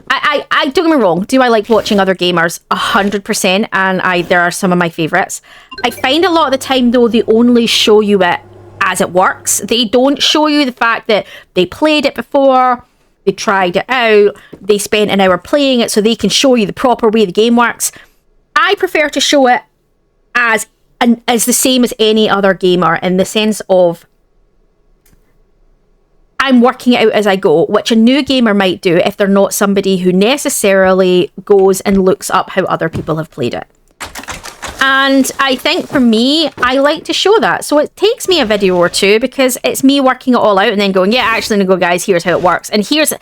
I don't get me wrong. Do I like watching other gamers? 100%. And there are some of my favourites. I find a lot of the time, though, they only show you it as it works. They don't show you the fact that they played it before, they tried it out, they spent an hour playing it so they can show you the proper way the game works. I prefer to show it as the same as any other gamer, in the sense of I'm working it out as I go, which a new gamer might do if they're not somebody who necessarily goes and looks up how other people have played it. And I think for me, I like to show that. So it takes me a video or two because it's me working it all out and then going, yeah, actually, I'm going to go, guys, here's how it works. And here's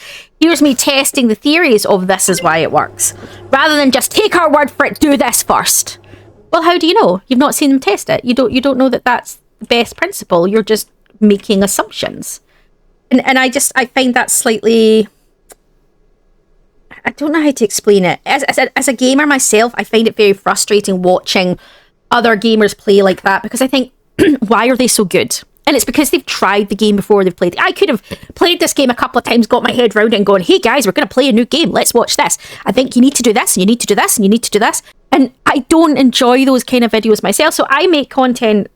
me testing the theories of this is why it works. Rather than just take our word for it, do this first. Well, how do you know? You've not seen them test it. You don't know that that's the best principle. You're just making assumptions. And I find that slightly... I don't know how to explain it. As a gamer myself, I find it very frustrating watching other gamers play like that because I think, why are they so good? And it's because they've tried the game before they've played it. I could have played this game a couple of times, got my head around it and gone, hey guys, we're going to play a new game. Let's watch this. I think you need to do this and you need to do this and you need to do this. And I don't enjoy those kind of videos myself. So I make content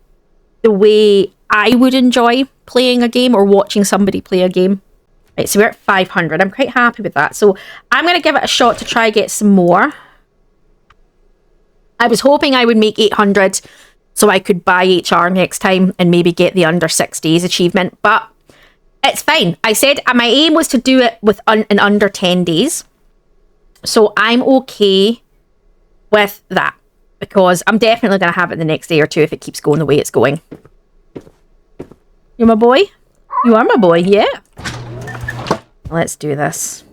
the way I would enjoy playing a game or watching somebody play a game. Right, so we're at 500. I'm quite happy with that. So I'm going to give it a shot to try get some more. I was hoping I would make 800 so I could buy HR next time and maybe get the under 6 days achievement. But it's fine. I said my aim was to do it with in under 10 days. So I'm okay with that because I'm definitely going to have it the next day or two if it keeps going the way it's going. You're my boy? You are my boy, yeah. Let's do this.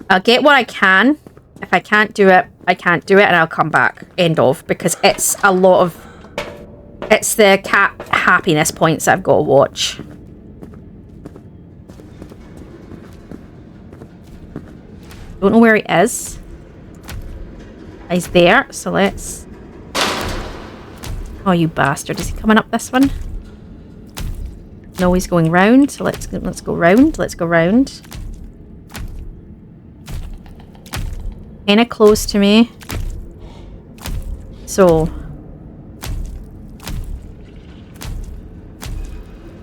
I'll get what I can. If I can't do it, I can't do it, and I'll come back. End of. Because it's a lot of... It's the cat happiness points I've got to watch. Don't know where he is. He's there, so let's... Oh, you bastard. Is he coming up this one? No, he's going round, so let's go round. Let's go round. Kinda close to me. So.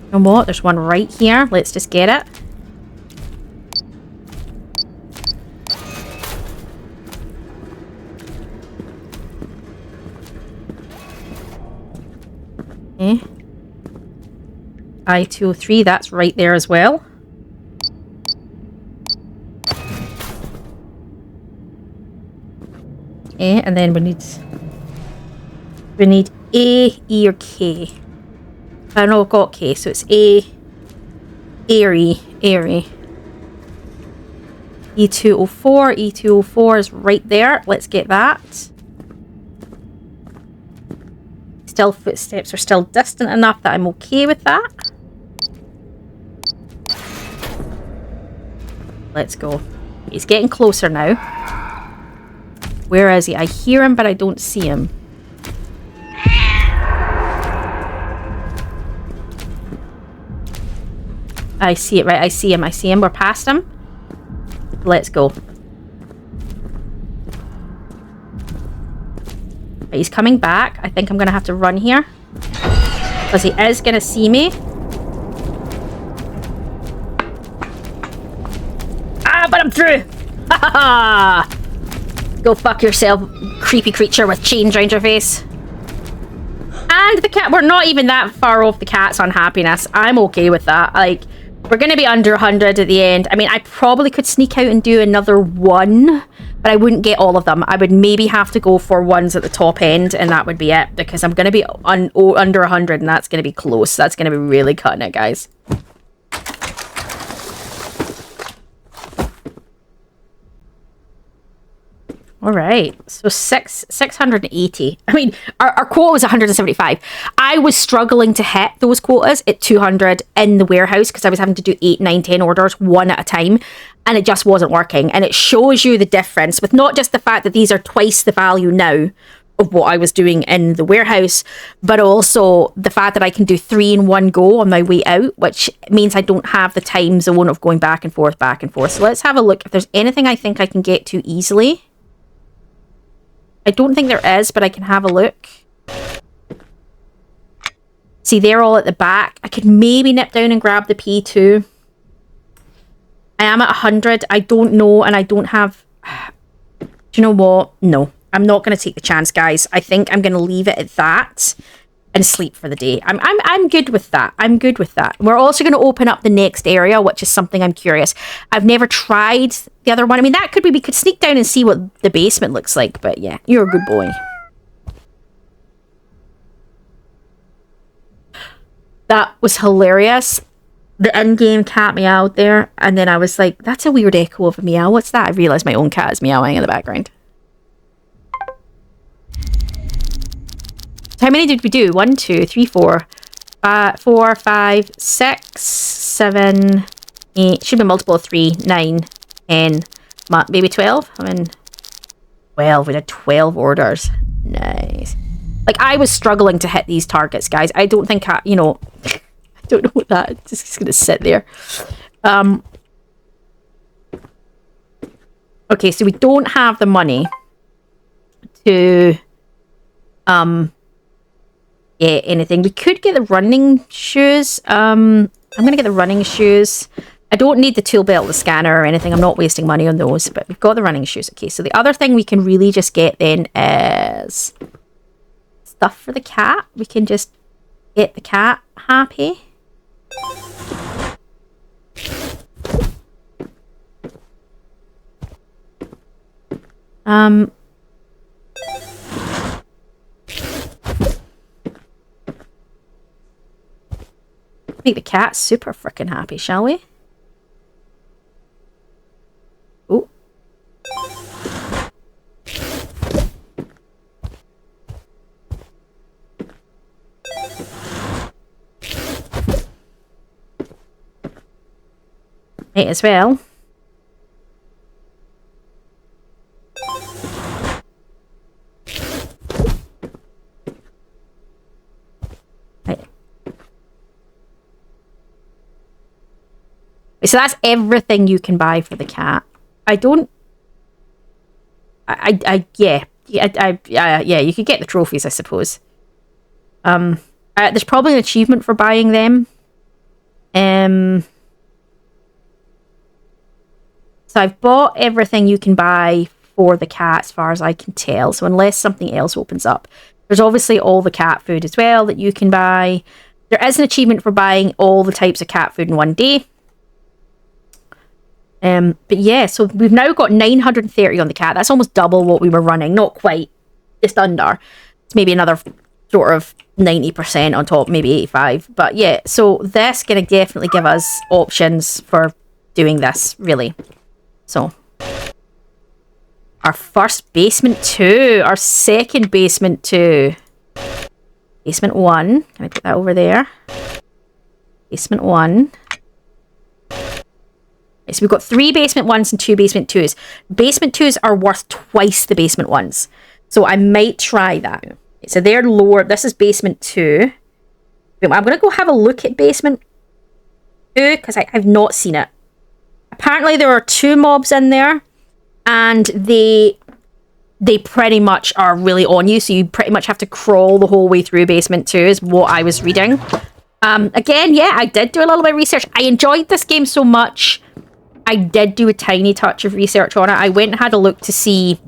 You know what? There's one right here. Let's just get it. Okay. I-203, that's right there as well. Okay, and then we need A, E, or K. I know I've got K, so it's A, airy. E204 is right there. Let's get that. Still, footsteps are still distant enough that I'm okay with that. Let's go. He's getting closer now. Where is he? I hear him, but I don't see him. I see it, right? I see him. I see him. We're past him. Let's go. Right, he's coming back. I think I'm going to have to run here. Because he is going to see me. Ah, but I'm through! Ha ha ha! Go fuck yourself, creepy creature with chains around your face. And the cat, we're not even that far off the cat's unhappiness. I'm okay with that. Like, we're going to be under 100 at the end. I mean, I probably could sneak out and do another one, but I wouldn't get all of them. I would maybe have to go for ones at the top end, and that would be it, because I'm going to be under 100, and that's going to be close. That's going to be really cutting it, guys. All right, so 680. I mean, our quota was 175. I was struggling to hit those quotas at 200 in the warehouse because I was having to do 8, 9, 10 orders one at a time, and it just wasn't working. And it shows you the difference with not just the fact that these are twice the value now of what I was doing in the warehouse, but also the fact that I can do 3 in one go on my way out, which means I don't have the time zone of going back and forth, back and forth. So let's have a look if there's anything I think I can get to easily. I don't think there is, but I can have a look. See, they're all at the back. I could maybe nip down and grab the P2. I am at 100. I don't know, and I don't have... Do you know what? No. I'm not going to take the chance, guys. I think I'm going to leave it at that and sleep for the day. I'm good with that. I'm good with that. We're also going to open up the next area, which is something I'm curious. I've never tried the other one. I mean, that could be, we could sneak down and see what the basement looks like, but yeah, you're a good boy. That was hilarious. The in-game cat meowed there, and then I was like, that's a weird echo of a meow. What's that? I realised my own cat is meowing in the background. So how many did we do? 1, 2, 3, 4, 4, 5, 6, 7, 8. Should be multiple of 3, 9, 10, maybe 12. I mean, 12. We did 12 orders. Nice. Like, I was struggling to hit these targets, guys. I don't think I, you know, I don't know what that. It's just gonna sit there. Okay, so we don't have the money to get anything. We could get the running shoes. I'm gonna get the running shoes. I don't need the tool belt, the scanner, or anything. I'm not wasting money on those, but we've got the running shoes. Okay, so the other thing we can really just get then is stuff for the cat. We can just get the cat happy. Make the cat super freaking happy, shall we? Oh. Might as well. Right. So that's everything you can buy for the cat. I don't... yeah, you could get the trophies, I suppose. There's probably an achievement for buying them. So I've bought everything you can buy for the cat as far as I can tell. So unless something else opens up. There's obviously all the cat food as well that you can buy. There is an achievement for buying all the types of cat food in one day. But yeah, so we've now got 930 on the cat. That's almost double what we were running. Not quite, just under. It's maybe another sort of 90% on top, maybe 85. But yeah, so this gonna definitely give us options for doing this, really. So our first basement 2, our second basement 2, basement 1. Can I put that over there? Basement 1. Okay, so we've got 3 basement 1s and 2 basement 2s. Basement 2s are worth twice the basement 1s. So I might try that. Okay, so they're lower. This is basement 2. I'm going to go have a look at basement 2 because I've not seen it. Apparently there are 2 mobs in there and they pretty much are really on you. So you pretty much have to crawl the whole way through basement 2 is what I was reading. Again, yeah, I did do a little bit of research. I enjoyed this game so much. I did do a tiny touch of research on it. I went and had a look to see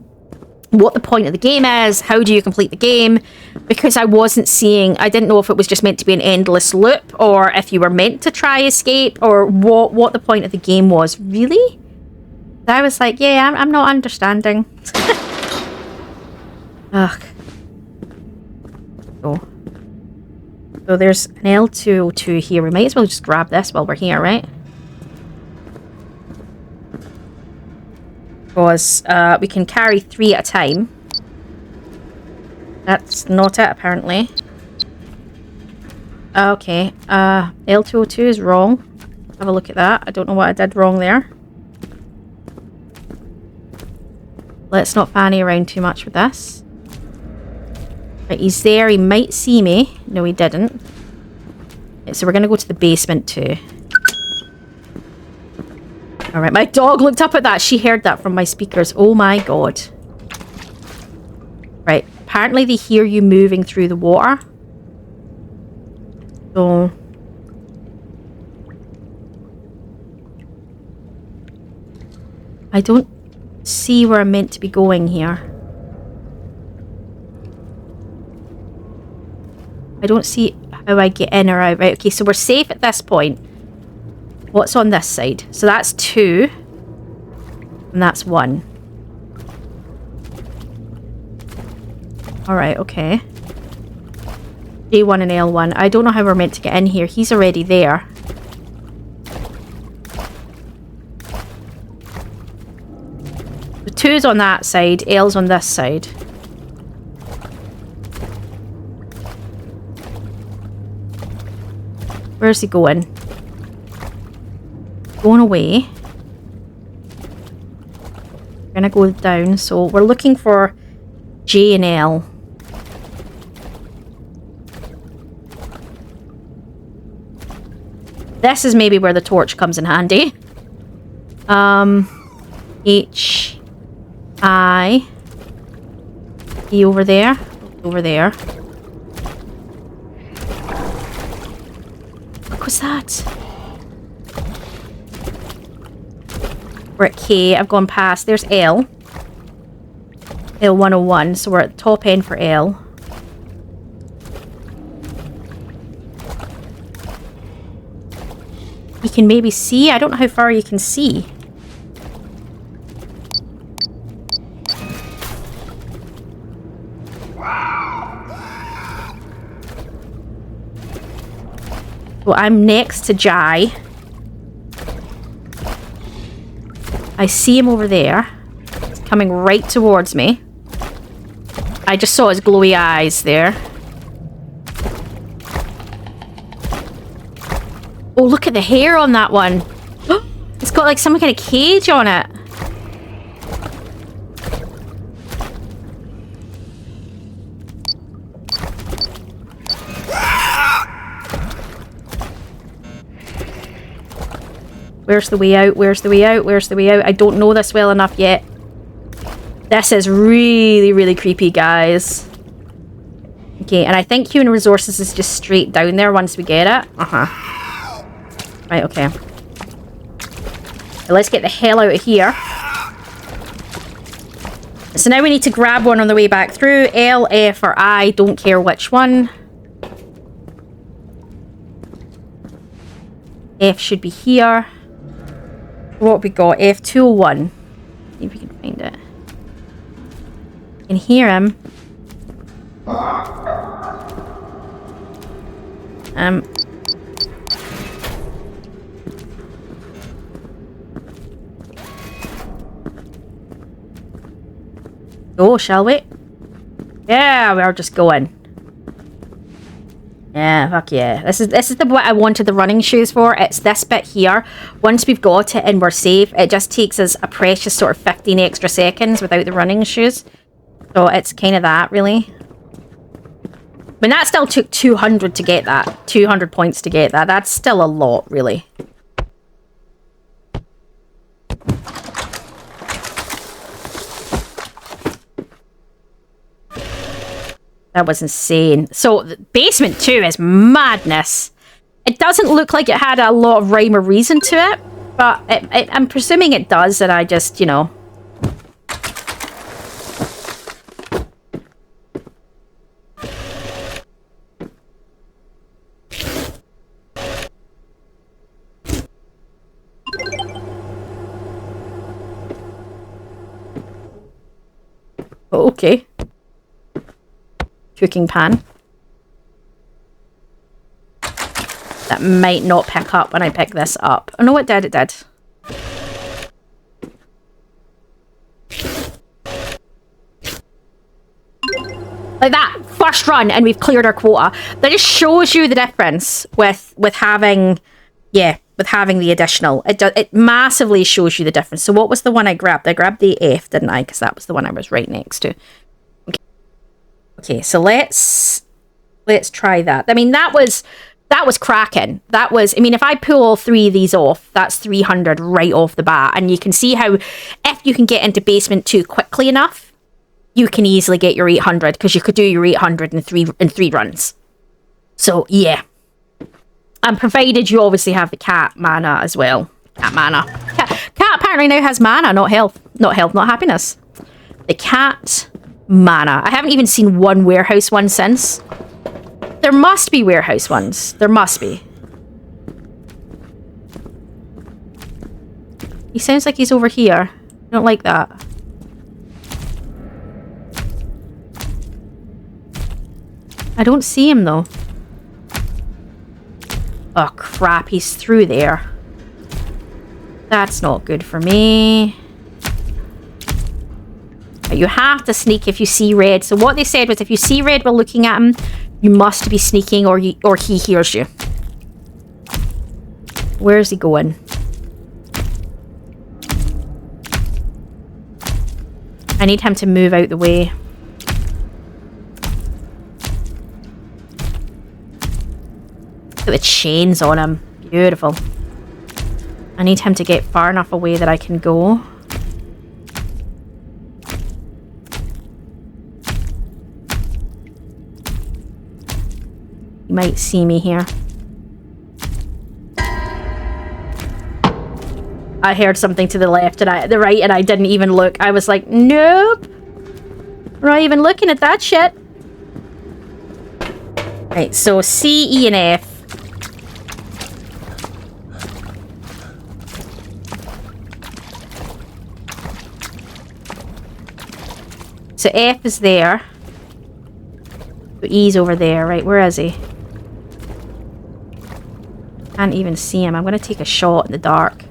what the point of the game is, how do you complete the game, because I wasn't seeing, I didn't know if it was just meant to be an endless loop, or if you were meant to try escape, or what the point of the game was. Really? I was like, yeah, I'm not understanding. Ugh. Oh. So there's an L202 here. We might as well just grab this while we're here, right? Because we can carry 3 at a time. That's not it, apparently. Okay, L202 is wrong. Have a look at that. I don't know what I did wrong there. Let's not fanny around too much with this. Right, he's there. He might see me. No, he didn't. Right, so we're going to go to the basement too. Alright, my dog looked up at that. She heard that from my speakers. Oh my god. Right, apparently they hear you moving through the water. So... I don't see where I'm meant to be going here. I don't see how I get in or out. Right, okay, so we're safe at this point. What's on this side? So that's 2. And that's 1. Alright, okay. J1 and L1. I don't know how we're meant to get in here. He's already there. The 2's on that side. L's on this side. Where's he going? Going away. We're gonna go down, so we're looking for J and L. This is maybe where the torch comes in handy. H, I, E over there, over there. What was that? We're at K. I've gone past. There's L. L101. So we're at the top end for L. You can maybe see. I don't know how far you can see. So I'm next to Jai. I see him over there. He's coming right towards me. I just saw his glowy eyes there. Oh, look at the hair on that one. It's got like some kind of cage on it. Where's the way out? Where's the way out? Where's the way out? I don't know this well enough yet. This is really, really creepy, guys. Okay, and I think human resources is just straight down there once we get it. Uh-huh. Right, okay. So let's get the hell out of here. So now we need to grab one on the way back through. L, F, or I. Don't care which one. F should be here. What have we got? F201. See if we can find it. I can hear him. Go, shall we? Yeah, we are just going. Yeah, fuck yeah. This is the what I wanted the running shoes for. It's this bit here. Once we've got it and we're safe, it just takes us a precious sort of 15 extra seconds without the running shoes. So it's kind of that, really. I mean, that still took 200 to get that. 200 points to get that. That's still a lot, really. That was insane. So, Basement 2 is madness. It doesn't look like it had a lot of rhyme or reason to it, but I'm presuming it does, and I just, you know... Okay. Cooking pan. That might not pick up when I pick this up. Oh no, it did, it did. Like that, first run and we've cleared our quota. That just shows you the difference with having, yeah, with having the additional. It massively shows you the difference. So what was the one I grabbed? I grabbed the F, didn't I? Because that was the one I was right next to. Okay, so let's try that. I mean, that was cracking. That was, I mean, if I pull all three of these off, that's 300 right off the bat. And you can see how if you can get into Basement 2 quickly enough, you can easily get your 800 because you could do your 800 in three runs. So, yeah. And provided you obviously have the cat mana as well. Cat mana. Cat apparently now has mana, not health. Not health, not happiness. The cat... mana. I haven't even seen one warehouse one since. There must be warehouse ones. There must be. He sounds like he's over here. I don't like that. I don't see him though. Oh crap, he's through there. That's not good for me. You have to sneak if you see red. So what they said was if you see red while looking at him, you must be sneaking or he hears you. Where's he going? I need him to move out the way. Look at the chains on him. Beautiful. I need him to get far enough away that I can go. You might see me here. I heard something to the left and the right and I didn't even look. I was like, nope. We're not even looking at that shit. Right, so C, E, and F. So F is there. So E's over there. Right, where is he? Can't even see him. I'm going to take a shot in the dark.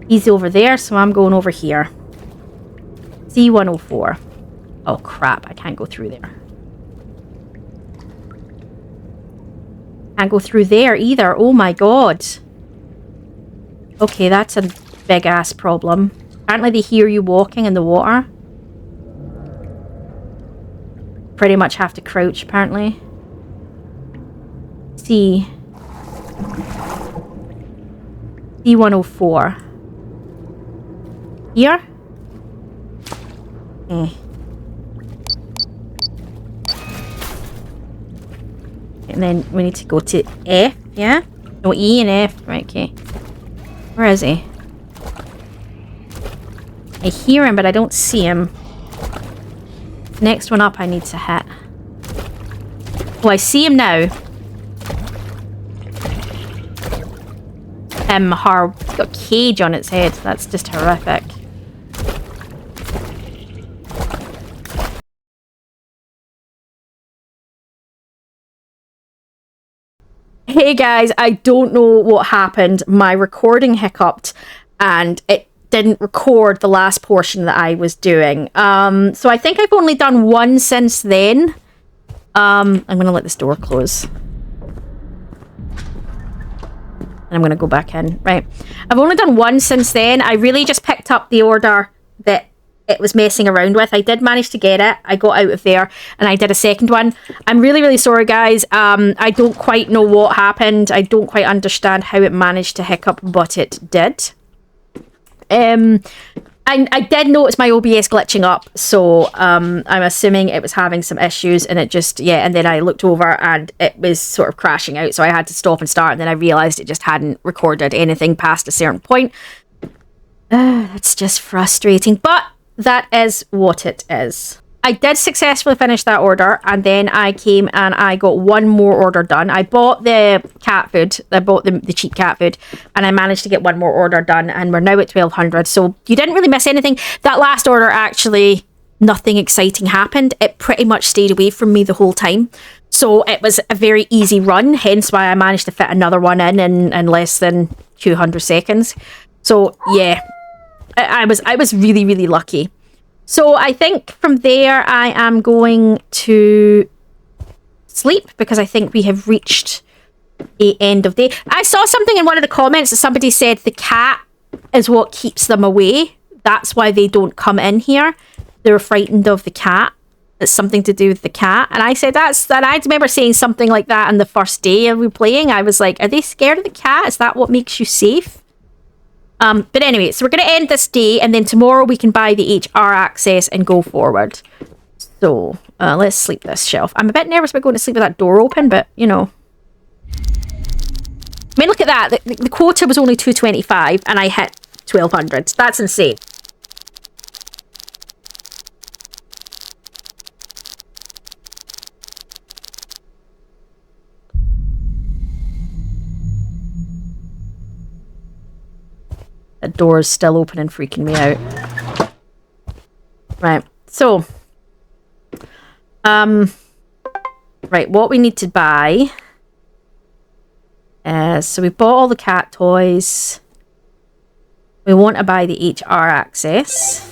He's over there, so I'm going over here. C104. Oh crap, I can't go through there. Can't go through there either. Oh my god. Okay, that's a big ass problem. Apparently they hear you walking in the water. Pretty much have to crouch, apparently. C104. Here? Okay. And then we need to go to F, yeah? No, E and F. Right, okay. Where is he? I hear him, but I don't see him. Next one up I need to hit. Oh, I see him now. Her it's got a cage on its head. That's just horrific. Hey guys, I don't know what happened. My recording hiccuped and it didn't record the last portion that I was doing. So I think I've only done one since then. I'm gonna let this door close. And I'm gonna go back in. Right. I've only done one since then. I really just picked up the order that it was messing around with. I did manage to get it. I got out of there and I did a second one. I'm really, really sorry, guys. I don't quite know what happened. I don't quite understand how it managed to hiccup, but it did. I did notice my OBS glitching up, so I'm assuming it was having some issues, and it just, yeah, and then I looked over and it was sort of crashing out, so I had to stop and start, and then I realised it just hadn't recorded anything past a certain point. That's just frustrating, but that is what it is. I did successfully finish that order, and then I came and I got one more order done. I bought the cat food. I bought the cheap cat food, and I managed to get one more order done, and we're now at 1200. So you didn't really miss anything. That last order, actually, nothing exciting happened. It pretty much stayed away from me the whole time. So it was a very easy run, hence why I managed to fit another one in less than 200 seconds. So yeah, I was really, really lucky. So I think from there I am going to sleep because I think we have reached the end of day. I saw something in one of the comments that somebody said the cat is what keeps them away. That's why they don't come in here. They're frightened of the cat. It's something to do with the cat. And I said that. I remember saying something like that on the first day of we playing. I was like, are they scared of the cat? Is that what makes you safe? But anyway, so we're going to end this day, and then tomorrow we can buy the HR access and go forward. So, let's sleep this shelf. I'm a bit nervous about going to sleep with that door open, but, you know. I mean, look at that. The quota was only 225, and I hit 1200. That's insane. The door is still open and freaking me out. Right, so. Right, what we need to buy. So we bought all the cat toys. We want to buy the HR access.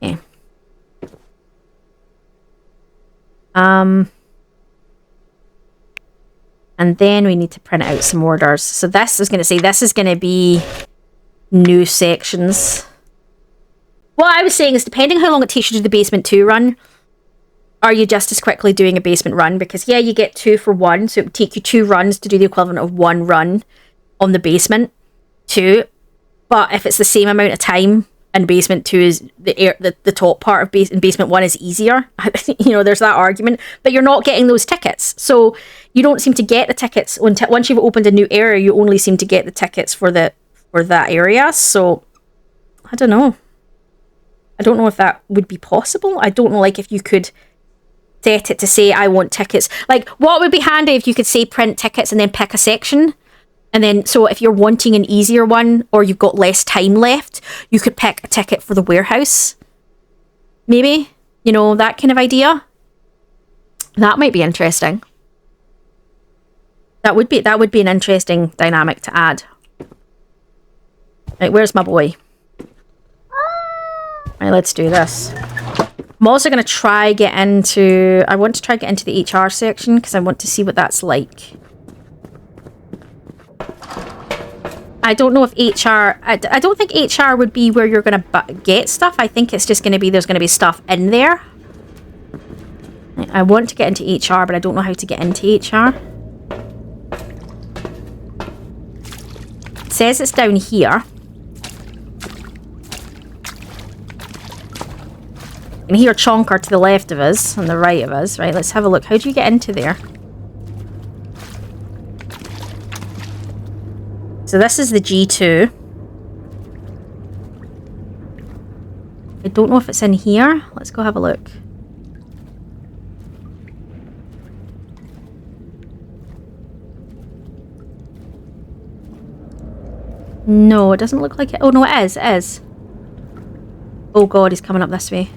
Okay. And then we need to print out some orders. So this is going to say, this is going to be new sections. What I was saying is, depending how long it takes you to do the basement 2 run, are you just as quickly doing a basement run? Because yeah, you get 2 for 1, so it would take you 2 runs to do the equivalent of 1 run on the basement 2. But if it's the same amount of time, and basement 2 is the top part of basement 1 is easier. You know, there's that argument, but you're not getting those tickets. So you don't seem to get the tickets once you've opened a new area. You only seem to get the tickets for that area. So I don't know. I don't know if that would be possible. I don't know, like, if you could set it to say I want tickets. Like, what would be handy if you could say print tickets and then pick a section? And then, so if you're wanting an easier one, or you've got less time left, you could pick a ticket for the warehouse. Maybe, you know, that kind of idea. That might be interesting. That would be an interesting dynamic to add. Right, where's my boy? Right, let's do this. I'm also going to try get into... I want to try get into the HR section, because I want to see what that's like. I don't know if HR... I don't think HR would be where you're going to get stuff. I think it's just going to be... There's going to be stuff in there. I want to get into HR, but I don't know how to get into HR. It says it's down here. You can hear Chonker to the left of us, on the right of us. Right, let's have a look. How do you get into there? So this is the G2. I don't know if it's in here. Let's go have a look. No, it doesn't look like it. Oh, no, it is. It is. Oh, God, he's coming up this way.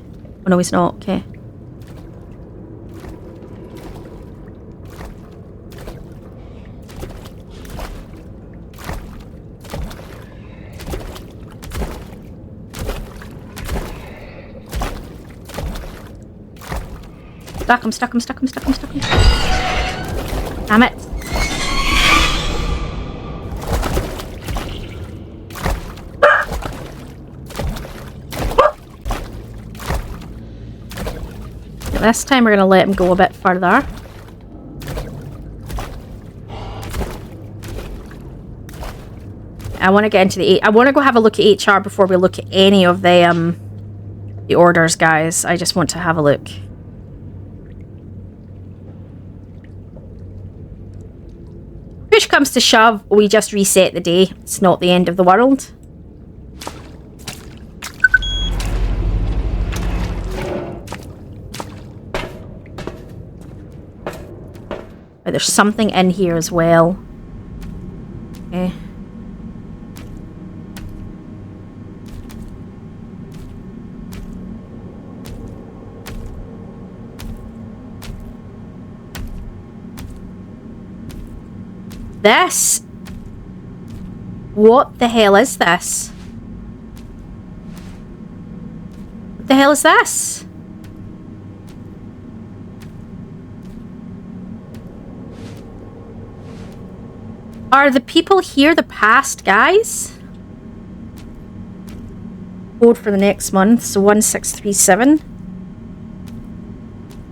Oh, no, he's not. Okay. stuck, I'm stuck, I'm stuck, I'm stuck, I'm stuck. Damn it. This time we're going to let him go a bit further. I want to get into the... I want to go have a look at HR before we look at any of the orders, guys. I just want to have a look. Push comes to shove, we just reset the day. It's not the end of the world. But there's something in here as well. Okay. This? What the hell is this? What the hell is this? Are the people here the past guys? Code for the next month, so 1637.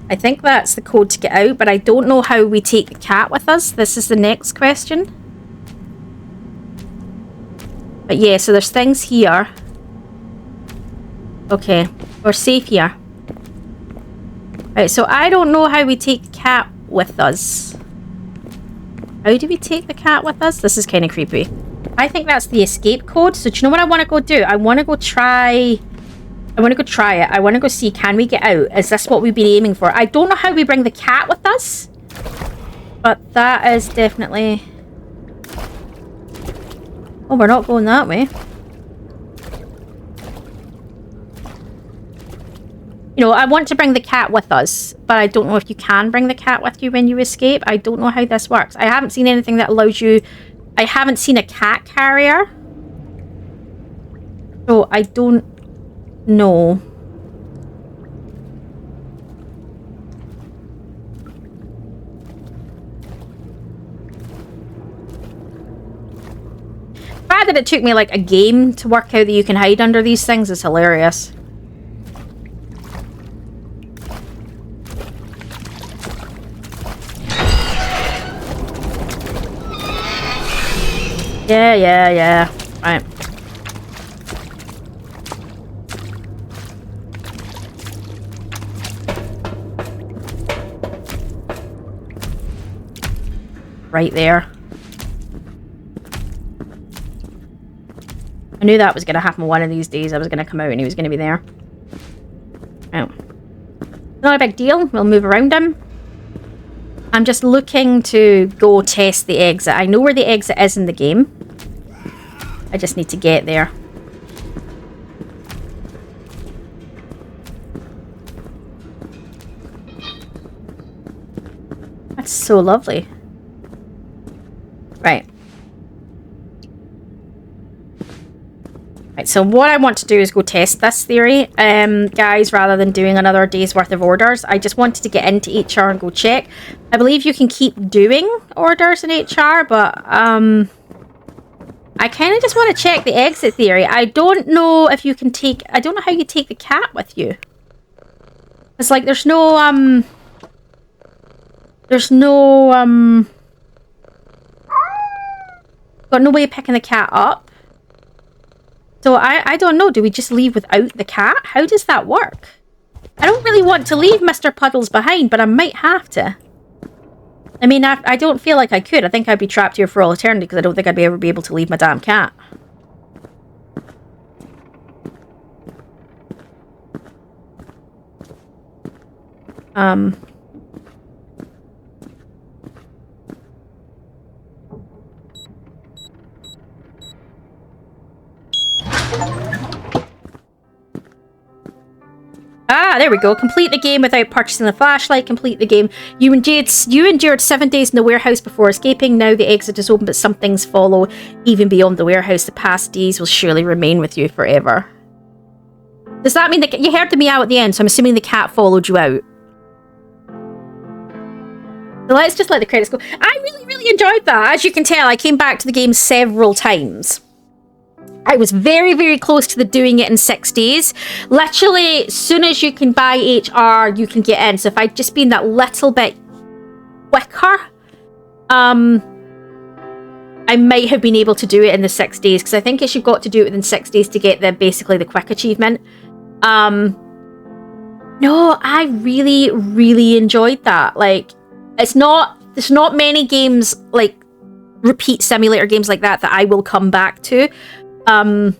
I think that's the code to get out, but I don't know how we take the cat with us. This is the next question. But yeah, so there's things here. Okay, we're safe here. Right, so I don't know how we take the cat with us. How do we take the cat with us? This is kind of creepy. I think that's the escape code. So do you know what I want to go do? I want to go try... I want to go try it. I want to go see, can we get out? Is this what we've been aiming for? I don't know how we bring the cat with us. But that is definitely... Oh, we're not going that way. You know, I want to bring the cat with us, but I don't know if you can bring the cat with you when you escape. I don't know how this works. I haven't seen anything that allows you... I haven't seen a cat carrier. So I don't know. The fact that it took me like a game to work out that you can hide under these things is hilarious. Yeah. Right. Right there. I knew that was going to happen one of these days. I was going to come out and he was going to be there. Oh. Not a big deal. We'll move around him. I'm just looking to go test the exit. I know where the exit is in the game. I just need to get there. That's so lovely. Right. Right, so what I want to do is go test this theory, guys, rather than doing another day's worth of orders. I just wanted to get into HR and go check. I believe you can keep doing orders in HR, but I kind of just want to check the exit theory. I don't know if you can take... I don't know how you take the cat with you. It's like there's no, got no way of picking the cat up. So I don't know. Do we just leave without the cat? How does that work? I don't really want to leave Mr. Puddles behind, but I might have to. I mean, I don't feel like I could. I think I'd be trapped here for all eternity because I don't think I'd ever be able to leave my damn cat. Ah, there we go. Complete the game without purchasing the flashlight. Complete the game. You endured 7 days in the warehouse before escaping. Now the exit is open, but some things follow. Even beyond the warehouse, the past days will surely remain with you forever. Does that mean that you heard the meow at the end? So I'm assuming the cat followed you out. So let's just let the credits go. I really, really enjoyed that. As you can tell, I came back to the game several times. I was very, very close to doing it in 6 days. Literally, as soon as you can buy HR, you can get in. So if I'd just been that little bit quicker, I might have been able to do it in the 6 days, because I think you've got to do it within 6 days to get basically the quick achievement. No, I really, really enjoyed that. Like, there's not many games, like repeat simulator games like that I will come back to. But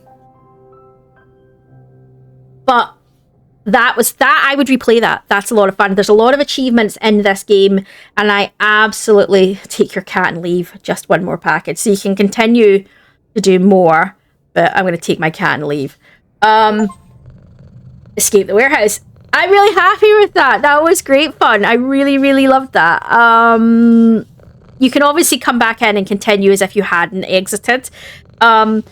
that I would replay that. That's a lot of fun. There's a lot of achievements in this game, and I absolutely take your cat and leave just one more package. So you can continue to do more, but I'm going to take my cat and leave. Escape the warehouse. I'm really happy with that. That was great fun. I really, really loved that. You can obviously come back in and continue as if you hadn't exited. But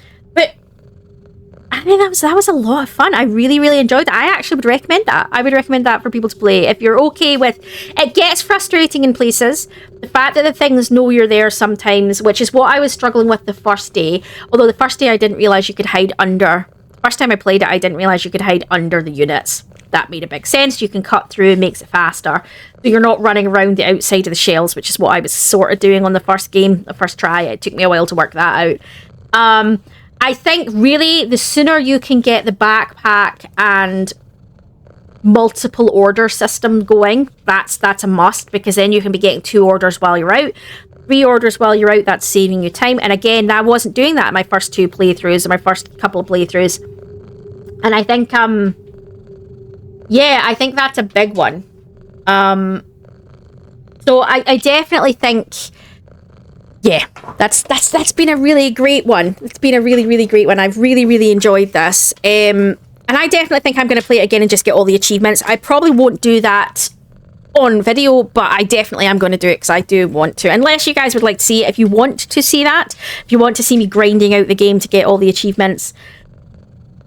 I mean, that was a lot of fun. I really, really enjoyed that. I actually would recommend that. I would recommend that for people to play. If you're okay with... It gets frustrating in places. The fact that the things know you're there sometimes, which is what I was struggling with the first day. Although the first day I didn't realise you could hide under... First time I played it, I didn't realise you could hide under the units. That made a big sense. You can cut through, makes it faster. So you're not running around the outside of the shells, which is what I was sort of doing on the first game, the first try. It took me a while to work that out. I think really the sooner you can get the backpack and multiple order system going, that's a must, because then you can be getting 2 orders while you're out. 3 orders while you're out, that's saving you time. And again, I wasn't doing that in my first 2 playthroughs, or my first couple of playthroughs. And I think, yeah, I think that's a big one. So I definitely think, yeah, that's been a really great one. It's been a really, really great one. I've really, really enjoyed this. And I definitely think I'm going to play it again and just get all the achievements. I probably won't do that on video, but I definitely am going to do it because I do want to. Unless you guys would like to see it. If you want to see that, if you want to see me grinding out the game to get all the achievements,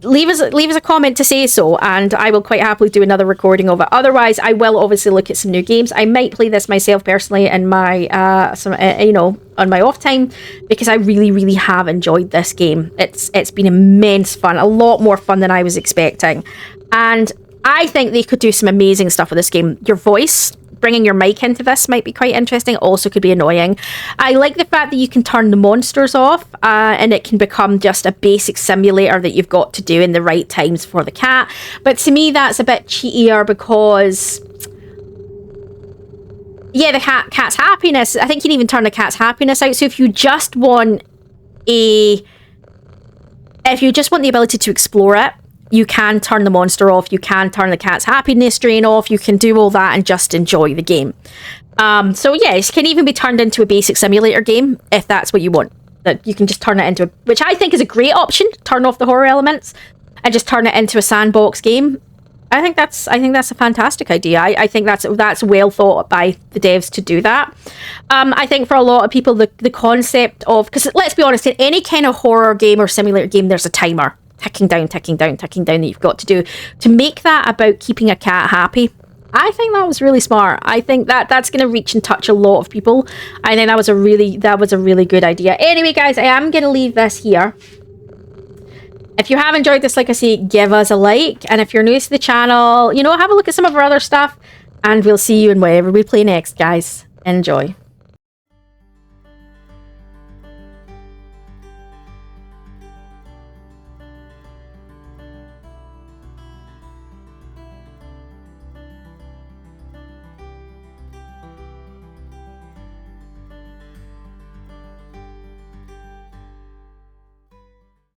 leave us a comment to say so, and I will quite happily do another recording of it. Otherwise, I will obviously look at some new games. I might play this myself personally in my on my off time, because I really, really have enjoyed this game. It's been immense fun, a lot more fun than I was expecting, and I think they could do some amazing stuff with this game. Your voice, bringing your mic into this might be quite interesting. Also could be annoying. I like the fact that you can turn the monsters off, and it can become just a basic simulator that you've got to do in the right times for the cat. But to me, that's a bit cheatier, because yeah, the cat's happiness, I think you can even turn the cat's happiness out. So if you just want the ability to explore it, you can turn the monster off, you can turn the cat's happiness drain off, you can do all that and just enjoy the game. So yeah, it can even be turned into a basic simulator game if that's what you want. That you can just turn it into, which I think is a great option, turn off the horror elements and just turn it into a sandbox game. I think that's a fantastic idea. I think that's well thought by the devs to do that. I think for a lot of people, the concept of, because let's be honest, in any kind of horror game or simulator game, there's a timer. Ticking down that you've got to do. To make that about keeping a cat happy, I think that was really smart. I think that's going to reach and touch a lot of people. I think that was a really good idea. Anyway, guys, I am going to leave this here. If you have enjoyed this, like I say, give us a like. And if you're new to the channel, have a look at some of our other stuff. And we'll see you in whatever we play next, guys. Enjoy.